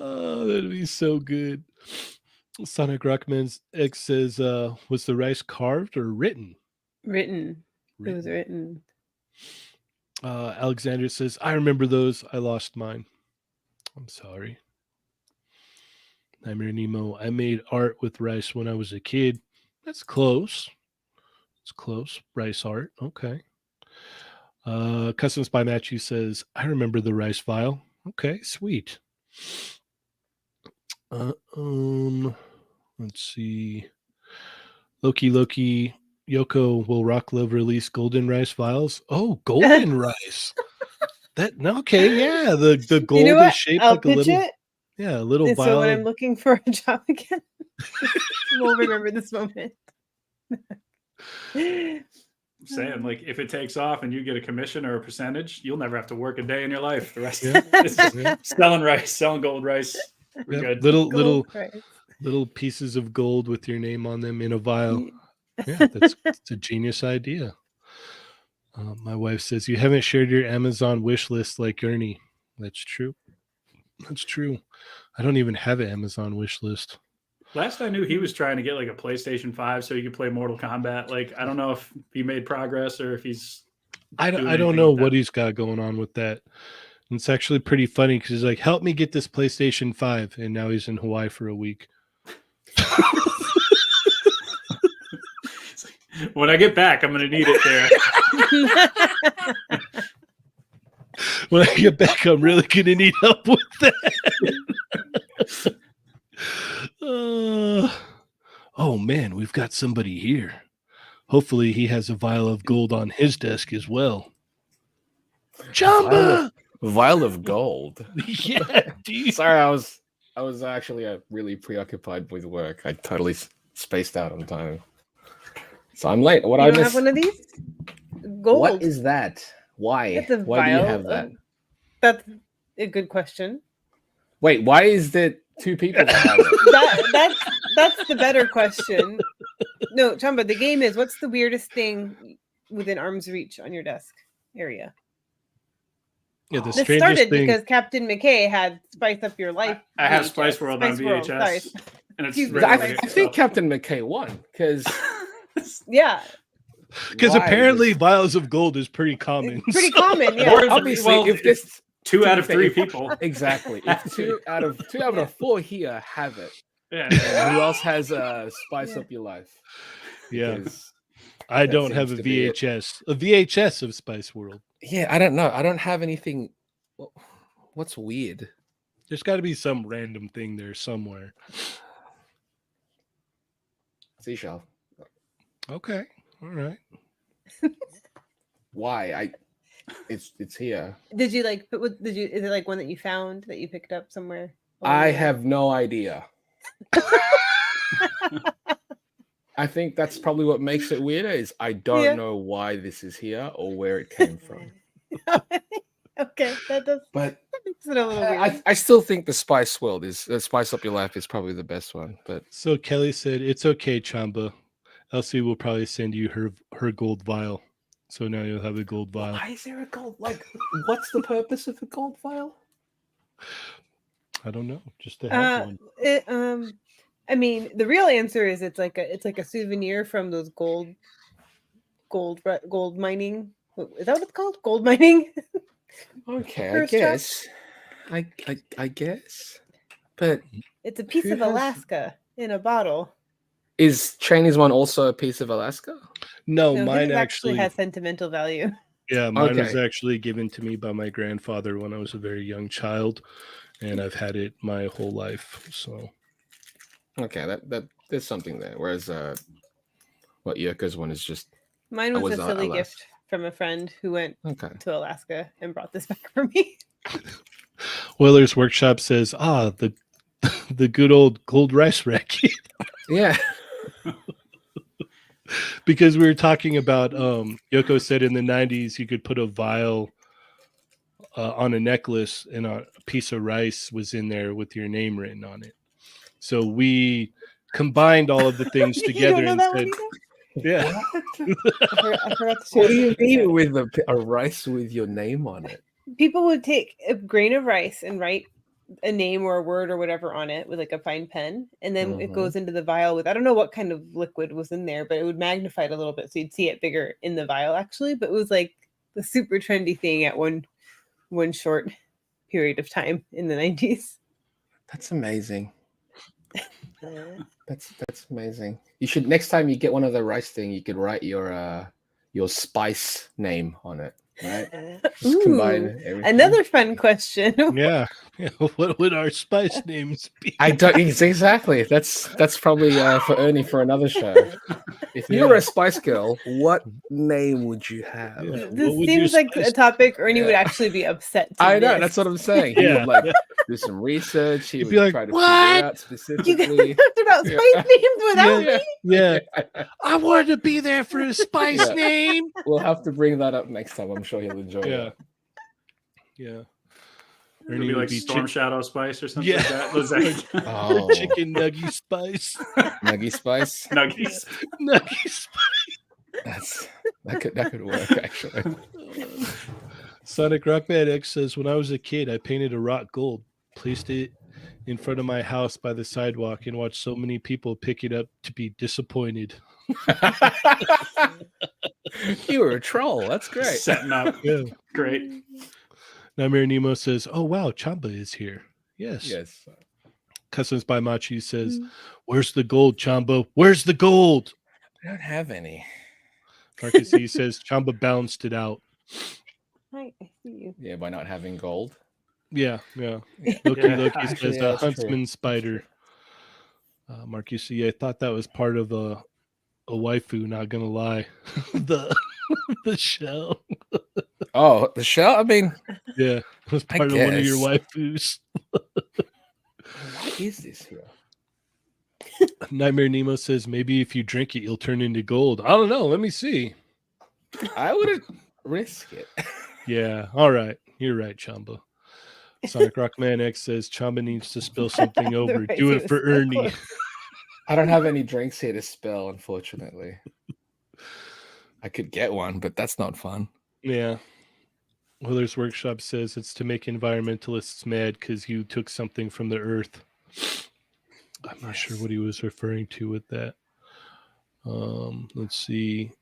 Oh, that'd be so good. Sonic Rockman's X says, was the rice carved or written? written. It was written. Alexander says, I remember those. I lost mine. I'm sorry. Nightmare Nemo. I made art with rice when I was a kid. That's close. It's close. Rice art. Okay. Customs by Matthew says, I remember the rice vial. Okay, sweet. Let's see. Loki, Yoko will Rock Love release golden rice vials. Oh, golden rice. Okay, yeah. The gold You know is what? shaped I'll like a pitch little, it. yeah, a little And vial. so when I'm looking for a job again, we'll remember this moment. I'm saying, like, if it takes off and you get a commission or a percentage, you'll never have to work a day in your life. The rest Yeah. is just Yeah. selling rice, selling gold rice. We're Yeah, good. little Gold rice. little pieces of gold with your name on them in a vial. Yeah. Yeah, that's a genius idea. My wife says you haven't shared your Amazon wish list like Ernie. That's true. That's true. I don't even have an Amazon wish list. Last I knew, he was trying to get like a PlayStation 5 so he could play Mortal Kombat. Like, I don't know if he made progress or if he's. I doing don't anything know with what that. he's got going on with that. And it's actually pretty funny because he's like, help me get this PlayStation 5. And now he's in Hawaii for a week. When I get back, I'm going to need it there. When I get back, I'm really going to need help with that. Oh, man, we've got somebody here. Hopefully he has a vial of gold on his desk as well. Jamba! Vial of gold. Yeah, dude. Sorry, I was actually really preoccupied with work. I totally spaced out on time. So I'm late. What You I don't have missed? one of these? Gold. What is that? Why? It's a Why do you vial have that? of- That's a good question. Wait, why is there two people that have it? That's the better question. No, Chamba, the game is what's the weirdest thing within arm's reach on your desk area? Yeah, the This strangest started thing. because Captain McKay had Spice Up Your Life. I have VHS. Spice World on Spice World, VHS. sorry. And it's Excuse me. ready I, to I get think so- Captain McKay won because Yeah, Because apparently vials of gold is pretty common. it's pretty So- common. Yeah. Or- obviously well, if this 2 out of to be 3 fair, people. exactly if two out of Yeah. 4 here have it, Yeah. and who else has Spice Yeah. Up Your Life? Yeah, Because- I that don't have a seems to be it. VHS. A VHS of Spice World. yeah, I don't know. I don't have anything. What's weird? There's got to be some random thing there somewhere. Seashell. Okay. All right. Why? It's here. Did you like? Did you? Is it like one that you found that you picked up somewhere? I have no idea. I think that's probably what makes it weirder is I don't know why this is here or where it came from. Okay, that makes it a little weird. I still think the spice world is spice up your life is probably the best one. But So Kelly said, "It's okay, Chamba. Elsie will probably send you her gold vial. So now you'll have a gold vial." why is there a gold? Like, what's the purpose of a gold vial? I don't know. Just to have one. I mean, the real answer is it's like a souvenir from those gold mining. Is that what it's called? Gold mining. Okay, I First guess. I guess. But It's a piece Who of has- Alaska in a bottle. is Chinese one also a piece of Alaska? No, No, mine his actually has sentimental value. Yeah, mine was Okay. actually given to me by my grandfather when I was a very young child, and I've had it my whole life. So Okay, that there's something there. Whereas what Yurko's one is just Mine That was a was silly Alaska. gift from a friend who went okay. to Alaska and brought this back for me. Willer's Workshop says, the the good old gold rice racket. Yeah. Because we were talking about Yoko said in the 90s you could put a vial on a necklace and a piece of rice was in there with your name written on it. So we combined all of the things You together don't know and that said, one yeah. I forgot to What share do you this with you. mean with a rice with your name on it? People would take a grain of rice and write a name or a word or whatever on it with like a fine pen, and then it Mhm. goes into the vial with I don't know what kind of liquid was in there, but it would magnify it a little bit so you'd see it bigger in the vial actually. But it was like the super trendy thing at one short period of time in the 90s. That's amazing. That's amazing. You should next time you get one of the rice thing, you could write your spice name on it, right? Just combine Ooh, everything. another fun question. Yeah. What would our spice names be? I don't exactly. That's probably for Ernie for another show. If you were a Spice Girl, what name would you have? Yeah. This What would your seems like spice- a topic Ernie would Yeah. actually be upset to I know, miss. that's what I'm saying. He Yeah. would like do some research. He He'd would be like, try to "What? figure it out You guys specifically. talked about Yeah. spice names without Yeah. me. Yeah. I wanted to be there for a spice Yeah. name. We'll have to bring that up next time. I'm sure he'll enjoy Yeah. it. Yeah. It'd be like Storm Shadow Spice or something Yeah. like that. Was that Oh, chicken nuggy spice. Nuggy Spice. Nuggies? Nuggy spice. That could work actually. Sonic Rockman X says, when I was a kid, I painted a rock gold, placed it in front of my house by the sidewalk, and watched so many people pick it up to be disappointed. You were a troll. That's great. Setting up. Yeah. Great. Nightmare Nemo says, oh, wow, Chamba is here. Yes. Yes. Customs by Machi says, where's the gold, Chamba? Where's the gold? I don't have any. Marcus E says, Chamba balanced it out. Hi, I see you. Yeah, by not having gold. Yeah. Loki Yeah, Loki actually, says, yeah, a that's true. huntsman spider. Marcus E, I thought that was part of a waifu, not gonna lie. the shell. Oh, the shell? I mean, Yeah, it was I part of one of your guess. waifus. what is this here? Nightmare Nemo says maybe if you drink it, you'll turn into gold. I don't know. Let me see. I wouldn't risk it. Yeah, all right. You're right, Chamba. Sonic Rockman X says Chamba needs to spill something over. Otherwise Do he it was for so Ernie. close. I don't have any drinks here to spill, unfortunately. I could get one, but that's not fun. Yeah. Willer's Workshop says it's to make environmentalists mad because you took something from the earth. I'm not sure what he was referring to with that. Let's see.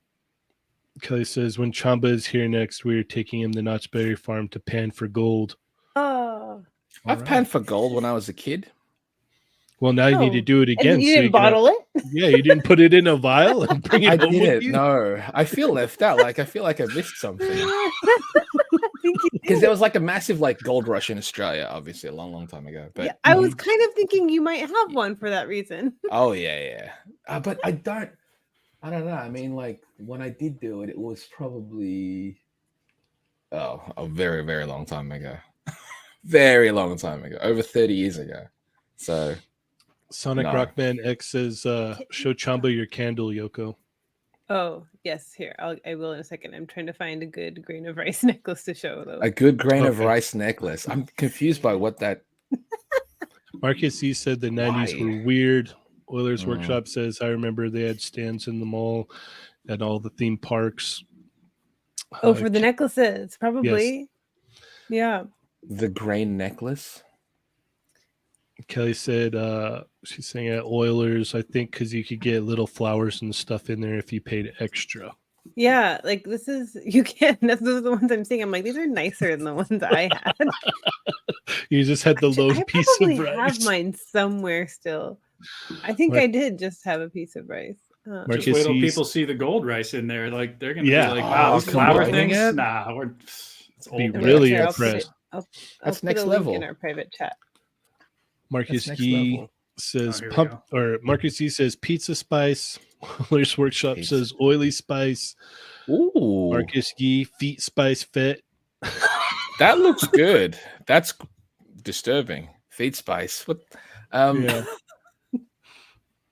Kelly says when Chamba is here next, we're taking him to Knott's Berry Farm to pan for gold. Oh, I've panned for gold when I was a kid. Well, now you need to Oh. do it and again. you so didn't can have- bottle it? Yeah, you didn't put it in a vial and bring it I home with didn't. you. No, I feel left out. Like I feel like I missed something. think you Because did. there was like a massive like gold rush in Australia, obviously a long time ago. But Yeah, I was kind of thinking you might have one for that reason. oh yeah. But I don't know. I mean, like when I did do it, it was probably a very, very long time ago. Very long time ago. Over 30 years ago. So Sonic No. Rockman X says, show Chamba your candle, Yoko. Oh yes, here I will in a second. I'm trying to find a good grain of rice necklace to show though. a good grain of Okay. rice necklace. I'm confused by what that Marcus C said the 90s Why? were weird. Oilers Mm. Workshop says, I remember they had stands in the mall at all the theme parks. Oh, for the necklaces, probably. Yeah. the grain necklace. Kelly said she's saying at Oilers, I think because you could get little flowers and stuff in there if you paid extra. Yeah, like this is you can't. Those are the ones I'm seeing. I'm like, these are nicer than the ones I had. You just had the lone I piece probably of rice. have mine somewhere still. I think I did just have a piece of rice. Just Marcus wait till sees- people see the gold rice in there. Like they're gonna Yeah. be like, wow, Oh, these flower combining things. it? Nah, it's Be old. really Here, impressed. I'll That's put next a link level. in our private chat. Marcus That's next Gee level. says Oh, here we pump, go. or Marcus G says pizza spice. Oilers Workshop Pizza. says oily spice. Ooh, Marcus Gee feet spice fit. that looks good. That's disturbing. Feed spice. What? Yeah.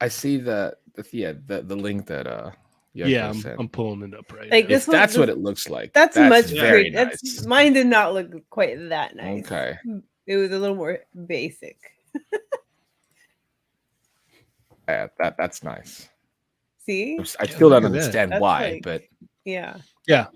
I see the link that Yoko Yeah, sent. I'm pulling it up right Like now. If this one- that's this- what it looks like, That's much very pretty. nice. That's mine did not look quite that nice. Okay. It was a little more basic. Yeah, that's nice. See? I still don't look at that. understand That's why, like- but Yeah. Yeah.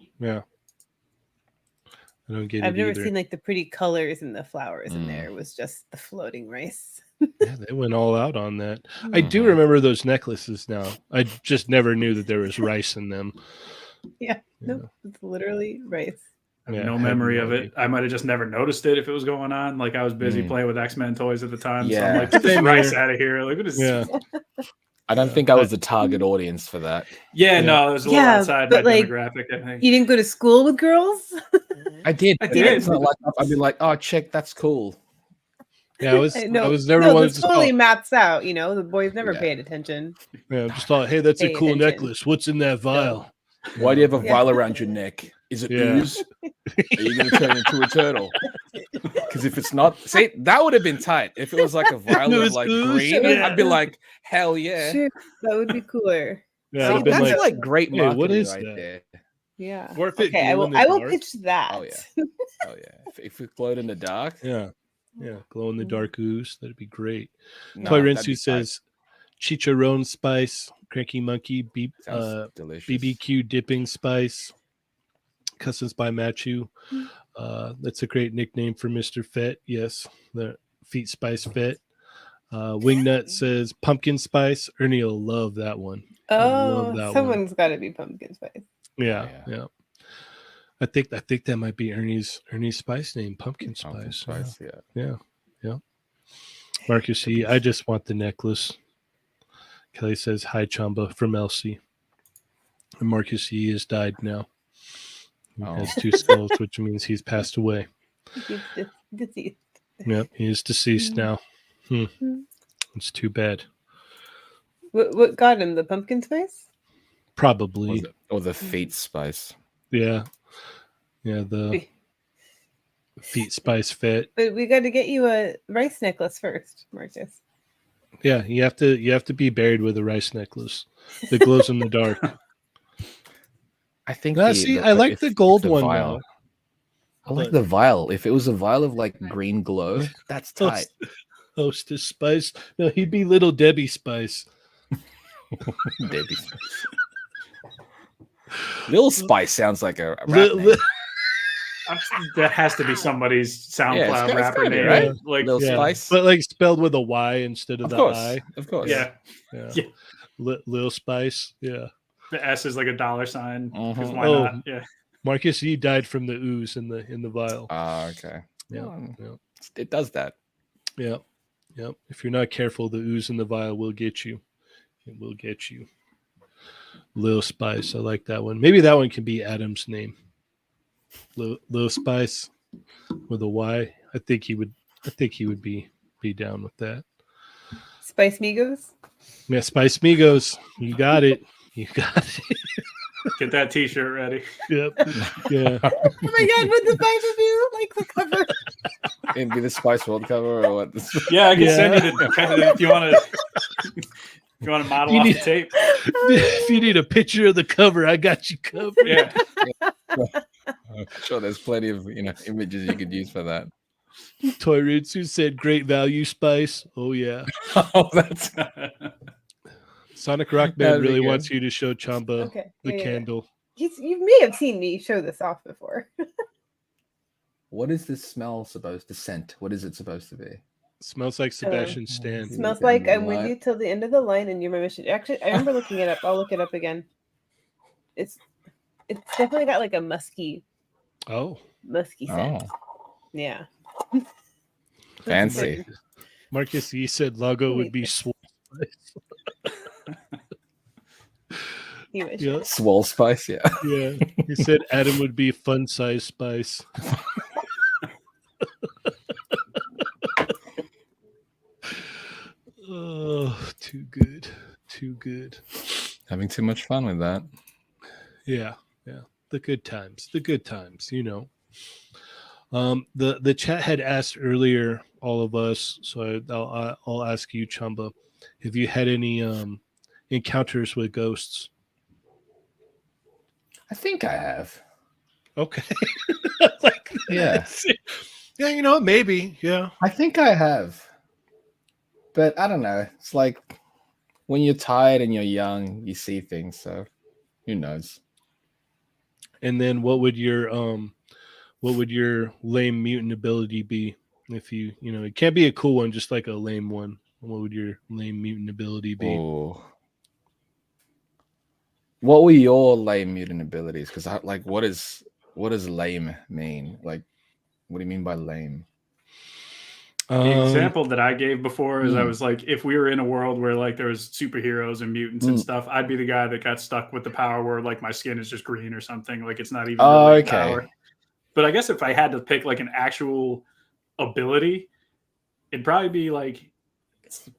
I don't get I've it never either. seen like the pretty colors and the flowers in Mm. there. It was just the floating rice. Yeah, they went all out on that. I do Mhm. remember those necklaces now. I just never knew that there was rice in them. Yeah. Nope. It's literally rice. I have Yeah, no I had memory no of idea. it. I might have just never noticed it if it was going on. Like I was busy Mm. playing with X-Men toys at the time. So Yeah. I'm like, get this Same rice here. out of here. Like, what is Yeah. I don't think I was the target audience for that. Yeah, Yeah. no, it was a little Yeah, outside my but, like, demographic, I think. You didn't go to school with girls? I did. I but did. It's not like I'd be like, oh, check, that's cool. Yeah, I was never no, one this to totally just maps out. You know, the boys never Yeah. paid attention. just thought, hey, that's a Pay cool attention. necklace. What's in that vial? Why do you have a Yeah. vial around your neck? Is it Yeah. ooze? Are you going to turn into a turtle? Because if it's not, see, that would have been tight. If it was like a vial It of was like ooze, green, yeah. I'd be like, hell yeah. Sure, that would be cooler. Yeah, See, I'd have been that's like, like, great hey, marketing what is right that? there. Yeah. Or if it Okay, I glow will. in the I will dark. pitch that. Oh, yeah. Oh yeah. If it glowed in the dark, yeah, glow in the dark ooze. That'd be great. no, Toy that'd Rinsu be tight. says chicharron spice, cranky monkey, Sounds delicious. BBQ dipping spice, customs by Machu. That's a great nickname for Mr. Fett. Yes, the feet spice Fett. Wingnut says pumpkin spice. Ernie will love that one. love Oh, that one. someone's got to be pumpkin spice. Yeah, Yeah. yeah. I think that might be Ernie's spice name, pumpkin Pumpkin spice. spice, yeah. Yeah. Marcus E, I just want the necklace. Kelly says hi Chamba from Elsie. And Marcus E has died now. He Oh. has 2 skulls, which means he's passed away. He's deceased. Yep, he is deceased now. Mhm. It's too bad. What got him? The pumpkin spice? Probably. Or the feet spice. Yeah. Yeah, the feet spice fit. But we got to get you a rice necklace first, Marcus. Yeah, you have to be buried with a rice necklace that glows in the dark. I think. I like the gold one vial. now. I like the vial. If it was a vial of like green glow, that's tight. Hostess Spice. No, he'd be Little Debbie Spice. Debbie. Little Spice sounds like a rap Li- name. li- That has to be somebody's SoundCloud it's rapper gotta be, name, right? Like, Little yeah, Spice. but like spelled with a Y instead of Of the course, I. of course. yeah, Yeah. Yeah. Lil Spice. Yeah. the S is like a $sign. Because Mhm. why Oh. not? Yeah, Marcus, he died from the ooze in the vial. Ah, okay. Yeah. Well, Yeah. it does that. Yeah. Yep. If you're not careful, the ooze in the vial will get you. It will get you. Lil Spice. I like that one. Maybe that one can be Adam's name. Low Spice with a Y. I think he would be down with that. Spice Migos. Yeah, Spice Migos. You got it. You got it. Get that T-shirt ready. Yep. Yeah. Oh my God, would the Spice would be like the cover? It'd be the Spice World cover or what? Yeah, I can Yeah. send you the if you want to. If you want to model You off need- the tape. If you need a picture of the cover, I got you covered. Yeah. I'm sure there's plenty of images you could use for that. Toy Roots who said great value Spice. Oh yeah. Oh, that's Sonic Rock That'd Band be really good. wants you to show Chamba Okay. the yeah, yeah. candle. You may have seen me show this off before. what is this smell supposed to scent? What is it supposed to be? Smells like Sebastian Stan. It Smells Okay, like I'm with what? you till the end of the line, and you're my mission. Actually, I remember looking it up. I'll look it up again. It's definitely got like a musky Oh, scent. Oh, Yeah. fancy. Marcus, he said logo would be Swole Spice. You wish. Yeah, Swole Spice, yeah. yeah. He said Adam would be Fun Size Spice. Oh, too good. Too good. Having too much fun with that. Yeah, yeah. The good times. The good times, you know. The chat had asked earlier, all of us, so I'll ask you, Chamba, have you had any encounters with ghosts? I think I have. Okay. Like, Yeah. yeah, you know, maybe. Yeah. I think I have. But I don't know. It's like when you're tired and you're young, you see things. So who knows? And then what would your lame mutant ability be if you know, it can't be a cool one, just like a lame one. What would your lame mutant ability be? Oh. What were your lame mutant abilities? Because what does lame mean? Like, what do you mean by lame? The example that I gave before is I Mm. was like, if we were in a world where like there was superheroes and mutants and stuff, I'd be the guy that got stuck with the power where like my skin is just green or something. Like it's not even really a power. But I guess if I had to pick like an actual ability, it'd probably be like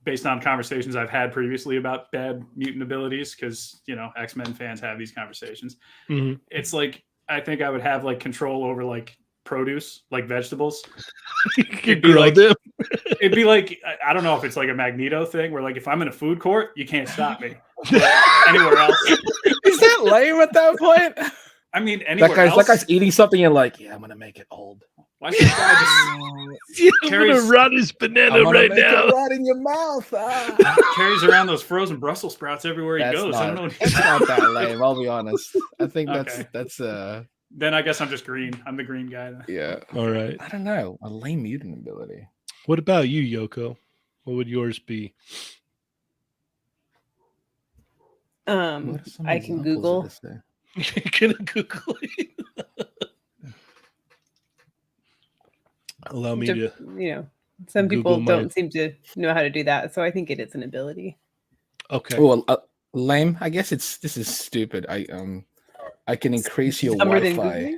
based on conversations I've had previously about bad mutant abilities, because you know X-Men fans have these conversations. Mhm. It's like I think I would have like control over like produce, like vegetables. You It'd could be grow like- them. It'd be like I don't know if it's like a Magneto thing where like if I'm in a food court, you can't stop me. But anywhere else, Is that lame at that point? I mean anywhere That else. guy's eating something and like, yeah, I'm gonna make it old. Why should that guy just Yeah, I'm gonna Carries- rot his banana I'm gonna right make now. it right in your mouth. Ah. carries around those frozen Brussels sprouts everywhere he That's goes? I don't know. not, What that's not that lame. I'll be honest. I think Okay. that's Then I guess I'm just green. I'm the green guy. Then. yeah. All right. I don't know. A lame mutant ability. What about you, Yoko? What would yours be? What are some I can examples of Google. this thing? You're gonna Google it. Allow me to. You know, some Google people my- don't seem to know how to do that, so I think it is an ability. Okay. Well, lame. I guess this is stupid. I can increase your Dumber than Wi-Fi. Googling?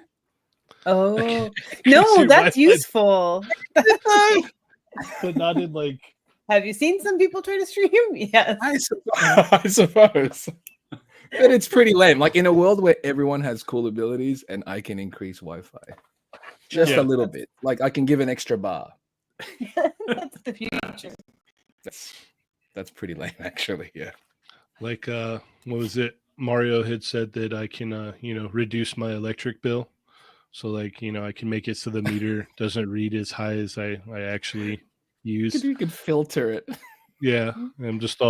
Oh Increase no, your that's Wi-Fi. useful. But not in like. Have you seen some people try to stream? Yes. I suppose. But it's pretty lame. Like in a world where everyone has cool abilities and I can increase Wi-Fi just Yeah. a little bit. Like I can give an extra bar. That's the future. That's pretty lame, actually. Yeah. Like what was it? Mario had said that I can reduce my electric bill. So like, I can make it so the meter doesn't read as high as I actually use. You could filter it. Yeah. I'm just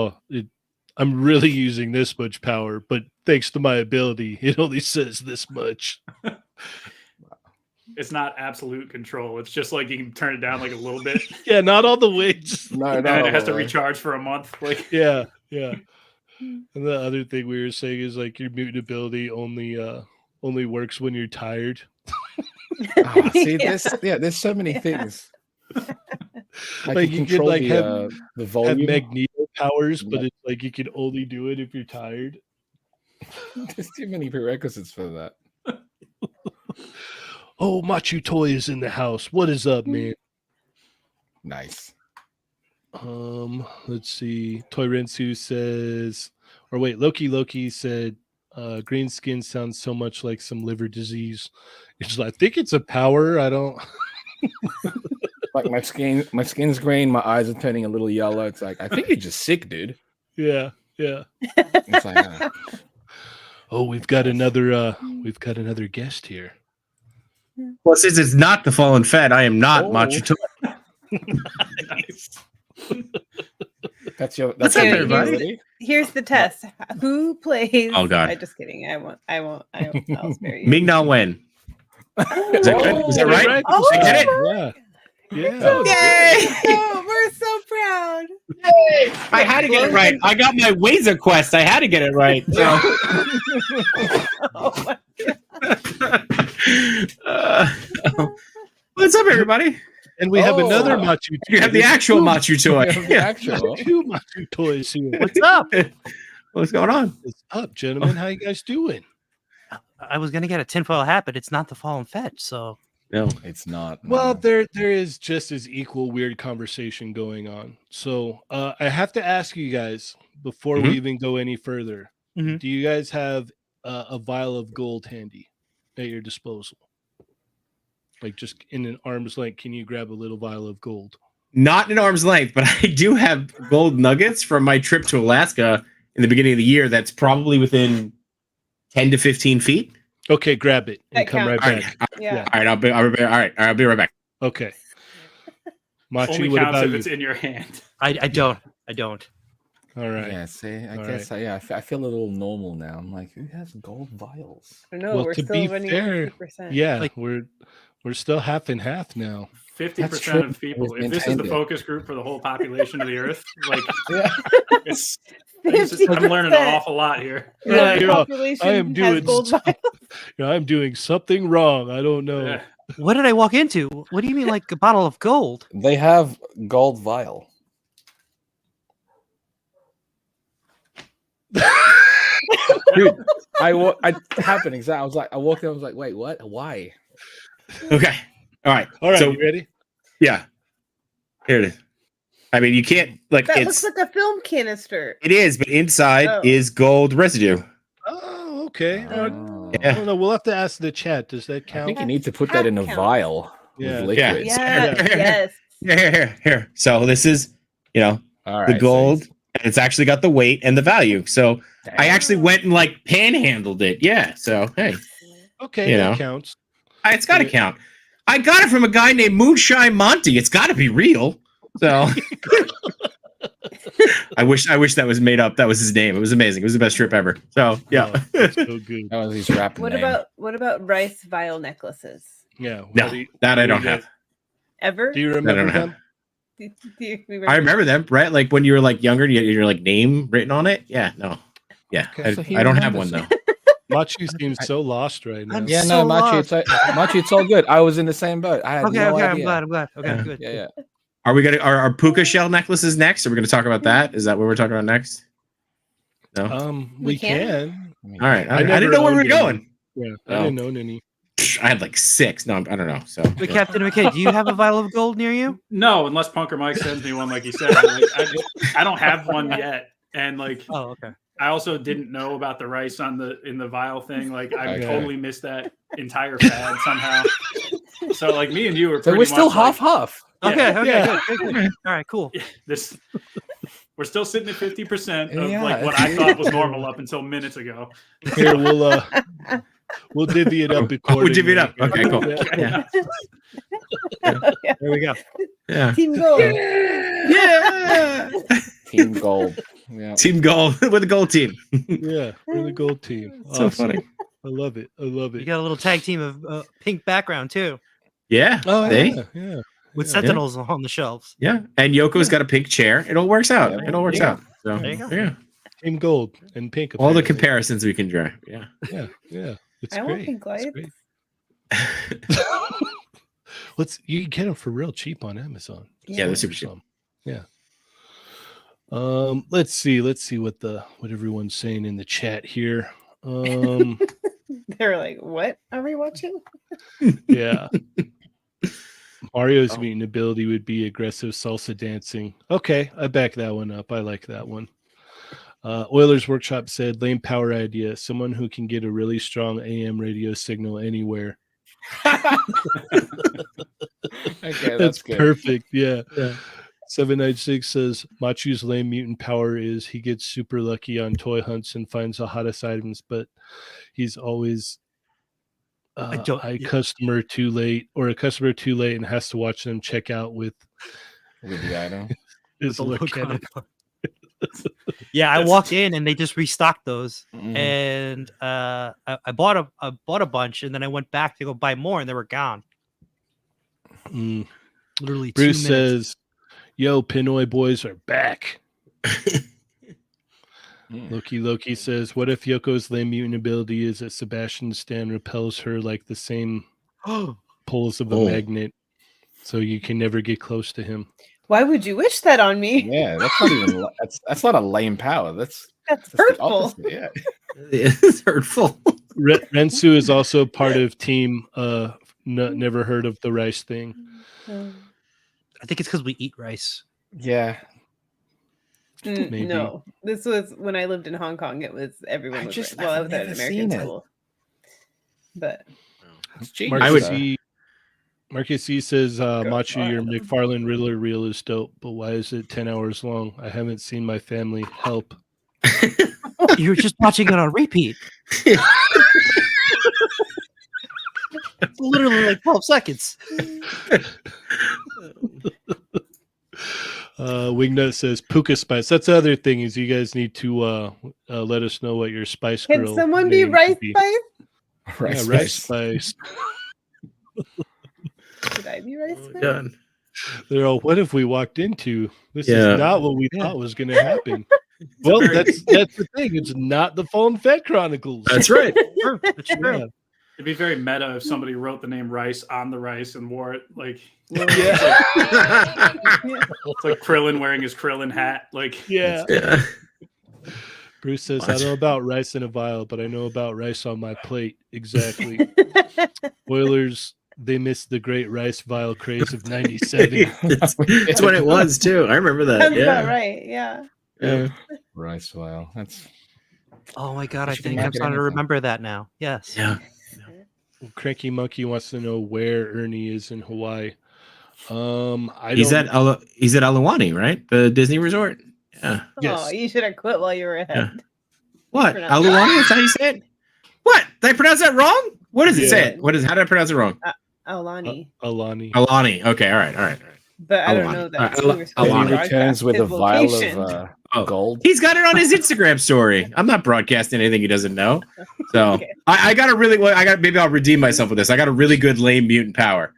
I'm really using this much power, but thanks to my ability, it only says this much. It's not absolute control. It's just like you can turn it down like a little bit, Yeah, not all the way. Just No, and then it has to recharge for a month. Like yeah. And the other thing we were saying is like your mutant ability only works when you're tired. Oh, see, Yeah. there's so many things. I Like can you could control like the have volume. Magneto powers, but Yeah. it's like you can only do it if you're tired. There's too many prerequisites for that. Oh, Machu Toy is in the house. What is up, man? Nice. Let's see. Toy Rensu says, or wait, Loki said, green skin sounds so much like some liver disease. It's like, I think it's a power. I don't. Like my skin's green, my eyes are turning a little yellow. It's like I think you're just sick, dude. Yeah. It's like, Oh, we've got another guest here. Well, since it's not the Fallen Fett, I am not Oh. Machu Toy. that's your. What's That's up, Okay, everybody? Here's the test. Who plays? Oh, God. I'm just kidding. I'll spare you. Ming Na Wen. Is that good? Was that right? Oh, I get it. Yeah. Yeah. That was Yay! Oh, we're so proud. I had to get it right. I got my Wazer quest. I had to get it right. So. Oh, What's up, everybody? And we have Oh. another Machu Toy. You have the actual Machu Toy. the actual. Two Machu Toys here. What's up? What's going on? What's up, gentlemen? How you guys doing? I was gonna get a tinfoil hat, but it's not the Fallen Fett, so No. It's not. Well, no. there is just as equal weird conversation going on. So I have to ask you guys before we even go any further. Mhm. Do you guys have a vial of gold handy at your disposal? Like just in an arm's length, can you grab a little vial of gold? Not in arm's length, but I do have gold nuggets from my trip to Alaska in the beginning of the year. That's probably within 10 to 15 feet. Okay, grab it and That come right counts. back. Yeah. All right, I'll be right back. Okay. Machi, Only what counts about if you? it's in your hand. I don't. All right. Yeah, see, I guess I feel a little normal now. I'm like, who has gold vials? I don't know. Well, We're to still be running fair, 50%. Yeah, Like- we're still half and half now. 50% true. of people. It was If this is the intended. focus group for the whole population of the Earth, like Yeah. it's, I'm learning an awful lot here. Yeah, The you know, population I am has doing gold so- vials. I'm doing something wrong. I don't know. Yeah. What did I walk into? What do you mean, like a bottle of gold? They have gold vial. Dude, I happened exactly. I walked in. I was like, wait, what? Why? Okay. All right. All right, So, you ready? yeah. Here it is. I mean, you can't like That it's looks like a film canister. it is, but inside Oh. is gold residue. Oh, okay. Oh. I don't know. We'll have to ask the chat. Does that I count? think you need to put that in a Count. vial Yeah. with Yeah. liquids. Yes. Here. So this is, All right. the gold, and it's actually got the weight and the value. So I actually went and like panhandled it. Yeah. So hey, Okay, You that know. counts. it's got to count. I got it from a guy named Moonshine Monty. It's got to be real. So I wish that was made up. That was his name. It was amazing. It was the best trip ever. So yeah. Oh, that's so good. That was his rapping What name. about rice vial necklaces? Yeah. what No, do you- that I what do don't you have. guys- Ever? Do you remember don't have. them? Do you I remember them, right? Like when you were like younger, you had your like name written on it. Yeah, no, yeah, Okay, so he I don't have one remembers. though. Machi seems so lost right now. I'm Yeah, so no, Machi, lost. Machi, it's all good. I was in the same boat. I had Okay, no okay, idea. I'm glad. Okay, Yeah. good. Yeah. Are we gonna are puka shell necklaces next? Are we gonna talk about that? Is that what we're talking about next? No. We We can? can. I mean, All right. I never didn't know where we were owned any. going. Yeah, Oh. I didn't own any. I had like 6. No, I don't know. So But Captain McKay, do you have a vial of gold near you? No, unless Punker Mike sends me one, like he said. Like, I don't have one yet, and like Oh, okay. I also didn't know about the rice in the vial thing. Like I Okay. totally missed that entire fad somehow. So like me and you were So pretty we're still much, like, half. Okay, okay, Yeah. good. All right, cool. this. We're still sitting at 50% of Yeah, like what I thought was normal up until minutes ago. Here, we'll divvy it up. Oh, we divvy it up. accordingly. Okay, cool. Yeah. Yeah. There we go. Yeah. Team gold. Yeah. Team gold. Yeah. Team gold with a gold team. Yeah, we're the gold team. So Awesome. funny. I love it. I love You it. got a little tag team of pink background too, Yeah. Oh, See? yeah. with Yeah. sentinels on the shelves. Yeah. And Yoko's got a pink chair. It all works out. Yeah. It all works Yeah. out. So There you go. yeah. Team gold and pink. All the apparently. comparisons we can draw. Yeah. Yeah. It's I want great. pink It's lights. great. You can get them for real cheap on Amazon. Yeah, they're super cheap. Yeah. Let's see what everyone's saying in the chat here. They were like, "What are we watching?" Yeah. Mario's mutant ability would be aggressive salsa dancing. Okay, I back that one up. I like that one. Oilers Workshop said, lame power idea. Someone who can get a really strong AM radio signal anywhere. Okay, That's good. perfect. Yeah. 796 says, Machu's lame mutant power is he gets super lucky on toy hunts and finds the hottest items, but he's always a customer too late and has to watch them check out with the item. his the look logo at on it. Yeah, I walked in and they just restocked those, Mhm. and I bought a bunch, and then I went back to go buy more, and they were gone. Mm. Literally, Bruce 2 minutes. says, yo, Pinoy boys are back. Loki says, what if Yoko's lame mutant ability is that Sebastian Stan repels her like the same pulls of a magnet, so you can never get close to him? Why would you wish that on me? Yeah, that's not even that's not a lame power. That's the hurtful. opposite, yeah. It's hurtful. Rensu is also part of team never heard of the rice thing. I think it's because we eat rice. Yeah. Maybe. No, this was when I lived in Hong Kong. It was everyone was I've I was at an never American seen it. school. But It's genius, Marcus C says, Machu, on. your McFarlane Riddler reel is dope, but why is it 10 hours long? I haven't seen my family help. You were just watching it on repeat. It's literally like 12 seconds. Wingnut says Puka Spice. That's the other thing is you guys need to let us know what your Spice Girl. Can someone be name Rice should Spice? Rice Spice. Should I be Rice Spice? God. They're all, what if we walked into? This Yeah. is not what we thought was going to happen. Well, that's the thing. It's not the Fallen Fett Chronicles. That's right. That's true. Yeah. It'd be very meta if somebody wrote the name Rice on the rice and wore it. Like, Yeah. it's like Krillin wearing his Krillin hat. Like, Yeah. Yeah. Bruce says, I know about rice in a vial, but I know about rice on my plate. Exactly. Oilers, they missed the great rice vial craze of 97. That's what it was too. I remember that. That's Yeah. about right. Yeah. Rice vial. That's Oh my god, I You can think I'm market starting to anything. remember that now. Yes. Yeah. Cranky Monkey wants to know where Ernie is in Hawaii. He's at Aluwani, right? The Disney resort. Yeah. Yes. Oh, you should have quit while you were ahead. What? Pronounce- Aluwani? That's how you say it? What? Did I pronounce that wrong? What does it Yeah. say? How did I pronounce it wrong? Alani. Alani. Alani. Okay. All right. But I don't Alani. know that. Alright, we were supposed to Alani. he returns broadcast with a his vial location. of gold. He's got it on his Instagram story. I'm not broadcasting anything he doesn't know. So Okay. I got maybe I'll redeem myself with this. I got a really good lame mutant power.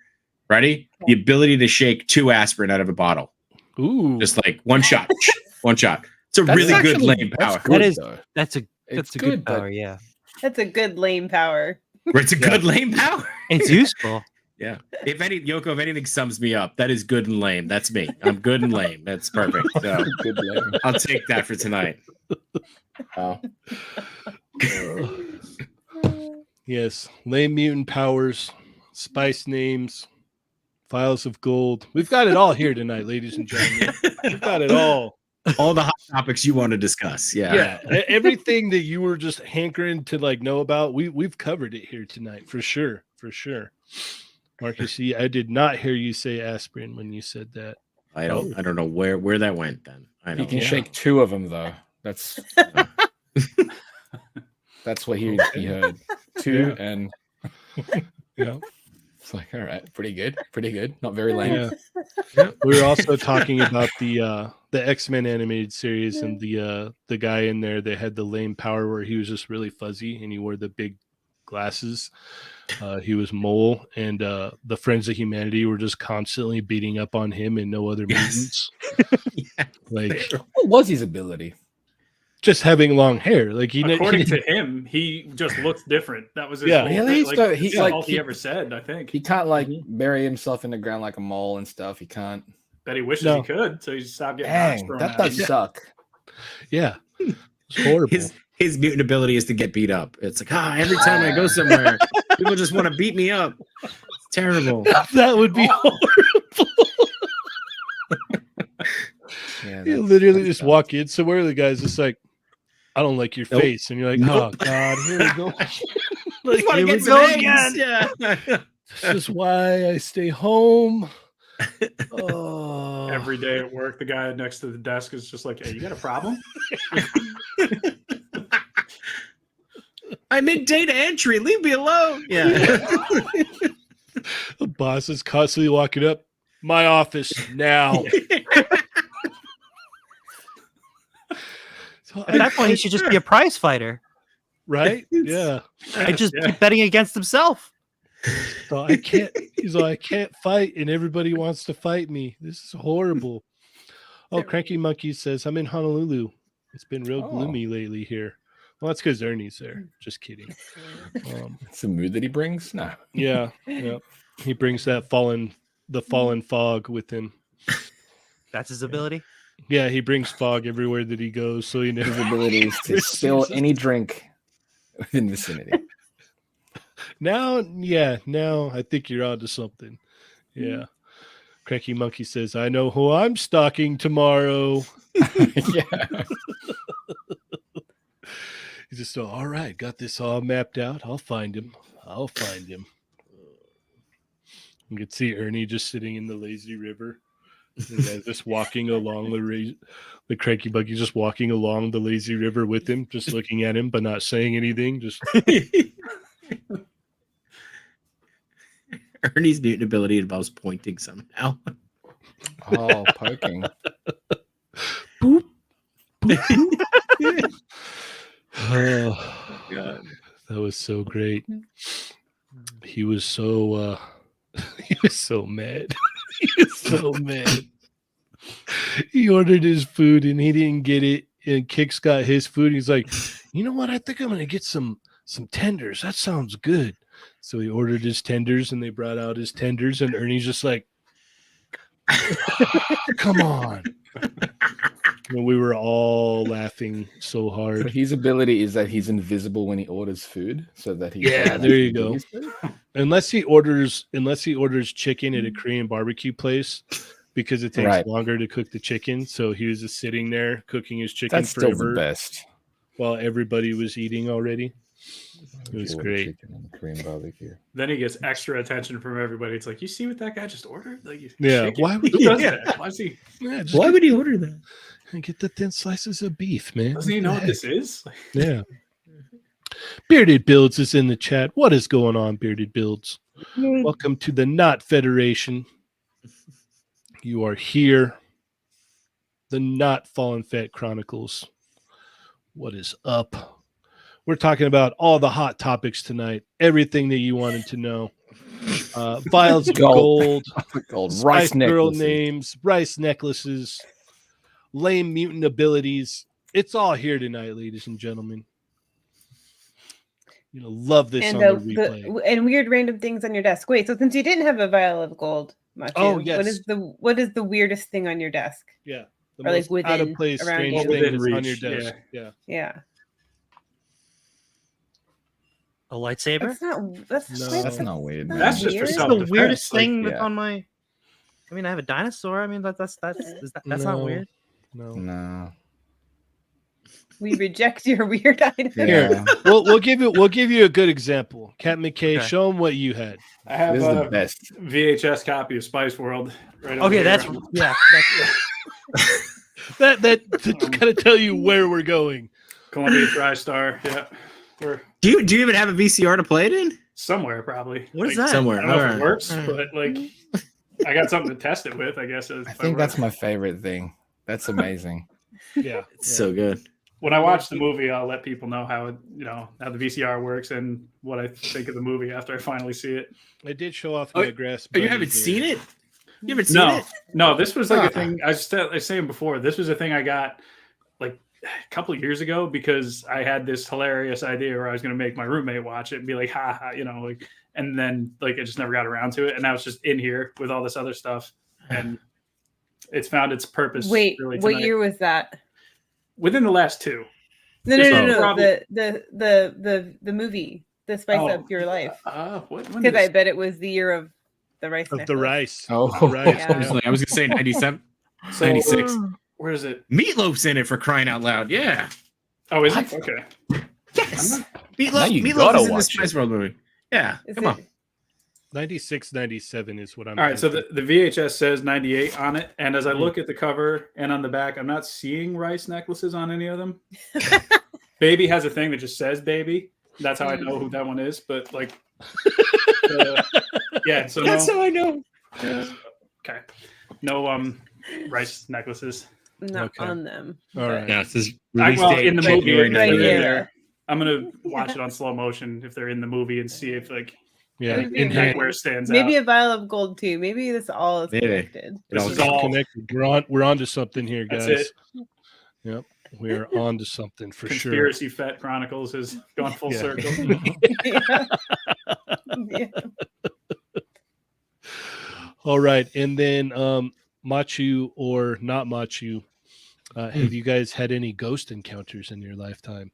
Ready? The ability to shake 2 aspirin out of a bottle. Ooh. Just like one shot. One shot. It's a That's really good actually- lame that's power. good, That is- though. That's a It's good good, but power, yeah. That's a good lame power. It's a good lame power. It's useful. Yeah. If anything sums me up, that is good and lame. That's me. I'm good and lame. That's perfect. So good lame. I'll take that for tonight. Wow. Yes. Lame mutant powers, spice names, files of gold. We've got it all here tonight, ladies and gentlemen. We've got it all. All the hot topics you want to discuss. Yeah. Yeah. Everything that you were just hankering to know about, we've covered it here tonight for sure. For sure. Marcus, I did not hear you say aspirin when you said that. I don't know where that went then. I You know. can shake 2 of them though. That's what he heard. 2 and Yeah. it's like, all right, pretty good. Not very lame. Yeah. We were also talking about the X-Men animated series and the guy in there that had the lame power where he was just really fuzzy and he wore the big glasses. He was Mole, and the Friends of Humanity were just constantly beating up on him and no other mutants. Like, What was his ability? just having long hair. Like according to him, he just looks different. That was his Yeah. whole Really? thing. So he's that's like- all he ever said, I think. He can't bury himself in the ground like a mole and stuff. He can't. That he wishes No. he could, so he stopped getting rocks Dang, thrown that at does him. suck. yeah, it's horrible. his mutant ability is to get beat up. It's like, every time I go somewhere, people just want to beat me up. It's terrible. That would be horrible. Yeah, You that's- literally that's just dumb. walk in somewhere, the guy's just like, I don't like your Nope. face. And you're like, Nope. oh, God, here we go. Just want to here get we some go eggs. again. Yeah. This is why I stay home. Oh. Every day at work, the guy next to the desk is just like, "Hey, you got a problem?" I'm in data entry. Leave me alone. Yeah. The boss is constantly walking up. My office now. So At that point, he should just be a prize fighter. right? Yeah. I just keep betting against himself. So I can't. He's like, I can't fight, and everybody wants to fight me. This is horrible. Oh, Cranky Monkey says I'm in Honolulu. It's been real gloomy lately here. Well, that's because Ernie's there. Just kidding. It's the mood that he brings. No, Yeah. He brings that fallen fog with him. That's his ability. Yeah, he brings fog everywhere that he goes, so he his never. ability is to spill any drink within vicinity. Now I think you're onto something. Yeah. Cranky Monkey says, I know who I'm stalking tomorrow. Yeah. He's just all right, got this all mapped out. I'll find him. You can see Ernie just sitting in the lazy river. And then just walking along the Cranky Monkey just walking along the lazy river with him, just looking at him, but not saying anything. Just Ernie's mutant ability involves pointing somehow. Oh, poking. boop. Oh, God. that was so great. He was so mad. He was so mad. He ordered his food and he didn't get it, and Kix got his food. He's like, you know what? I think I'm gonna get some tenders. That sounds good. So he ordered his tenders and they brought out his tenders, and Ernie's just like, come on. And we were all laughing so So hard. his ability is that he's invisible when he orders food, so that he Yeah, there you go. Unless he orders chicken at a Korean barbecue place, because it takes longer to cook the chicken. So he was just sitting there cooking his chicken That's still forever the best. while everybody was eating already. It was great. Chicken on the Korean barbecue. Then he gets extra attention from everybody. It's like, you see what that guy just ordered? Like, Yeah, chicken? why would Who does that? Why is he? Yeah, just Why would he order that? get the thin slices of beef, man? Doesn't he know what this is? Yeah. Bearded Builds is in the chat. What is going on, Bearded Builds? Welcome to the Not Federation. You are here. The Not Fallen Fett Chronicles. What is up? We're talking about all the hot topics tonight. Everything that you wanted to know. Vials of gold, Rice Spice Girl necklaces. names, rice necklaces, lame mutant abilities. It's all here tonight, ladies and gentlemen. You know, love this And on the replay. and weird random things on your desk. Wait, so since you didn't have a vial of gold, Machu, Oh, yes. what is the weirdest thing on your desk? Yeah. The Or, like, most out of within, place, around strange you. thing Within that's on your reach, desk. Yeah. Yeah, A lightsaber? that's No. That's not weird. Man. That's just for weird. It's self-defense. the weirdest Like, thing that's yeah. on my. I mean, I have a dinosaur. I mean, that's not No. weird. No. No. We reject your weird item. Yeah. we'll give you a good example. Cat McKay, Okay. show them what you had. I have This is the a best. VHS copy of Spice World. Right over Okay, here. that's That gotta tell you where we're going. Columbia TriStar. Yeah, we're Do you even have a VCR to play it in? somewhere probably. What is Like, that? Somewhere. I don't know if Alright. it works, Alright. but like, I got something to test it with. I guess. I think that's my favorite thing. That's amazing. Yeah. It's so good. When I watch the movie, I'll let people know how how the VCR works and what I think of the movie after I finally see it. I did show off Oh, my grass. Oh, you bunny haven't here. seen it? You haven't seen No, it? no, this was like Ah. a thing. I was saying before. This was a thing I got like a couple of years ago because I had this hilarious idea where I was going to make my roommate watch it and be like, "Ha ha," like. And then like I just never got around to it, and now it's just in here with all this other stuff, and it's found its purpose. Wait, really what tonight. year was that? Within the last 2. No, Just the movie, The Spice Oh, Up Your Life. When Because did I this- bet it was the year of the rice Of the necklace. rice. Oh. The rice. Yeah. Yeah. I was gonna say 97, So 96. where is it? Meatloaf's in it for crying out loud. Yeah. Oh, is What? it? Okay. Yes. Now Meatloaf. you Meatloaf gotta is in the watch Spice it. World movie. Yeah. Is Come it? on. 96, 97 is what I'm All right. So thinking. the VHS says 98 on it, and as I look at the cover and on the back, I'm not seeing rice necklaces on any of them. Baby has a thing that just says "baby." That's how I know who that one is. But like, yeah. So That's no. how I know. Okay. No rice necklaces. Not Okay. on them. All right. Yeah, it says I, release well, date in the movie, January if Right they're 98. in here. there, I'm gonna watch it on slow motion if they're in the movie and see if like Yeah. That'd be In great. neckwear stands Maybe out. a vial of gold too. Maybe this all is Maybe. connected. It all This is all connected. We're on to something here, guys. That's it. Yep. We're on to something for sure. Conspiracy Fett Chronicles has gone full Yeah. circle. Yeah. Yeah. All right. And then Machu or not Machu, have you guys had any ghost encounters in your lifetime?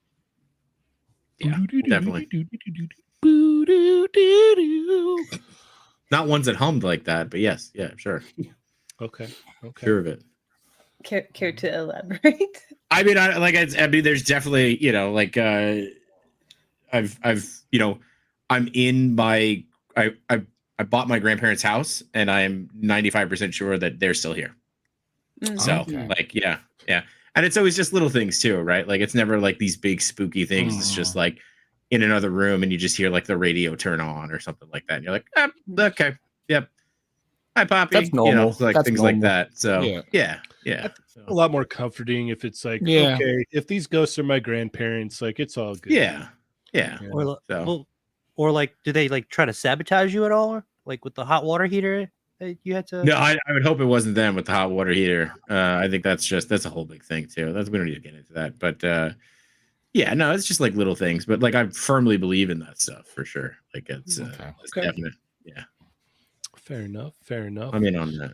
Yeah, definitely. Boo-doo-doo-doo. Not ones that hummed like that, but yes, yeah, sure. Okay. Okay. Sure of it. Care to elaborate? I mean, there's definitely, like, I've, I'm in my, I bought my grandparents' house, and I am 95% sure that they're still here. So, Okay. like, yeah, and it's always just little things too, right? Like, it's never like these big spooky things. It's just like in another room, and you just hear like the radio turn on or something like that, and you're like, okay, yep. Hi, Poppy. That's normal. Like That's things like normal. that. So, Yeah. yeah. A lot more comforting if it's like, Yeah. okay, if these ghosts are my grandparents, like it's all good. Yeah. Or, So- well, or like, do they like try to sabotage you at all? Like with the hot water heater that you had to? No, I would hope it wasn't them with the hot water heater. I think that's a whole big thing too. We don't need to get into that, but yeah, no, it's just like little things. But like, I firmly believe in that stuff for sure. Like it's Okay. definite. Yeah, Fair enough. Fair enough. I'm in on that.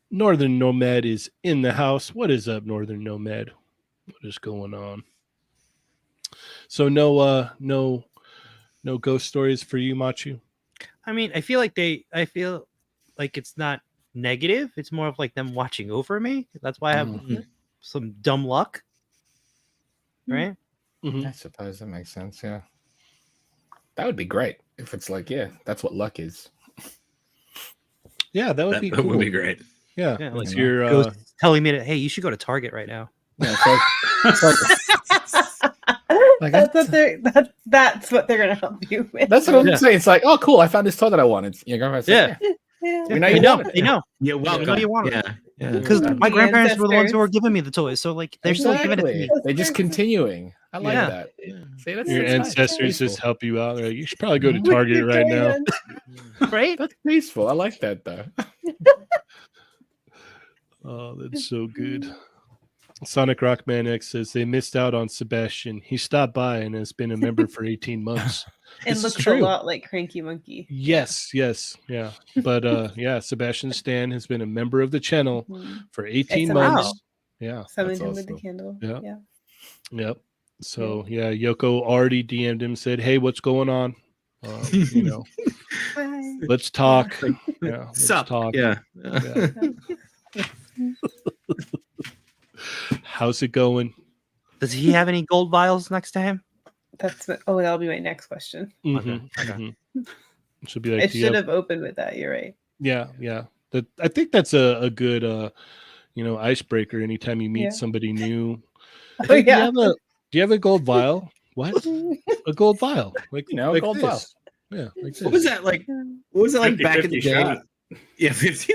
Northern Nomad is in the house. What is up, Northern Nomad? What is going on? So no ghost stories for you, Machu? I mean, I feel like it's not negative. It's more of like them watching over me. That's why I have some dumb luck. Right? Mhm. I suppose that makes sense. Yeah. That would be great if it's like, yeah, that's what luck is. Yeah, that would be That cool. would be great. Yeah, Yeah, it's like your Ghost telling me hey, you should go to Target right now. Yeah, it's like, Like, that's what they're gonna help you with. that's what I'm Yeah. saying. It's like, oh, cool, I found this toy that I wanted. Your girlfriend's like, Yeah. Yeah. we know They you know. want it. They know. Yeah, They know welcome. you want it. Yeah. Because Yeah. my The grandparents were the ones who were ancestors. giving me the toys. So like they're still giving it to me. They're just continuing. I like Yeah. that. See, that's your nice. ancestors just Peaceful. help you out. They're like, you should probably go to Target right now. Right? That's peaceful. I like that though. Oh, that's so good. Sonic Rockman X says they missed out on Sebastian. He stopped by and has been a member for 18 months. And This is looks a true. lot like Cranky Monkey. Yes, yeah. But yeah, Sebastian Stan has been a member of the channel Mhm. for 18 Excellent. months. Wow. Yeah. Summoned That's him with the awesome. candle. Yeah. Yeah. Yep. So yeah, Yoko already DM'd him, said, "Hey, what's going on? Bye. Let's talk. Yeah, let's Sup? talk. Yeah. Yeah. How's it going? Does he have any gold vials next to him? That'll be my next question. Mhm, Okay. mhm. Should be like, I do you should have- have opened with that. You're right. yeah. I think that's a good icebreaker. Anytime you meet Yeah. somebody new, Oh, "Hey, yeah. do you have a gold vial? What? A gold vial? Like A like gold this. vial. Yeah, like What was this. that like? What was it like 50, back in the 50 day? shot. Yeah, 50.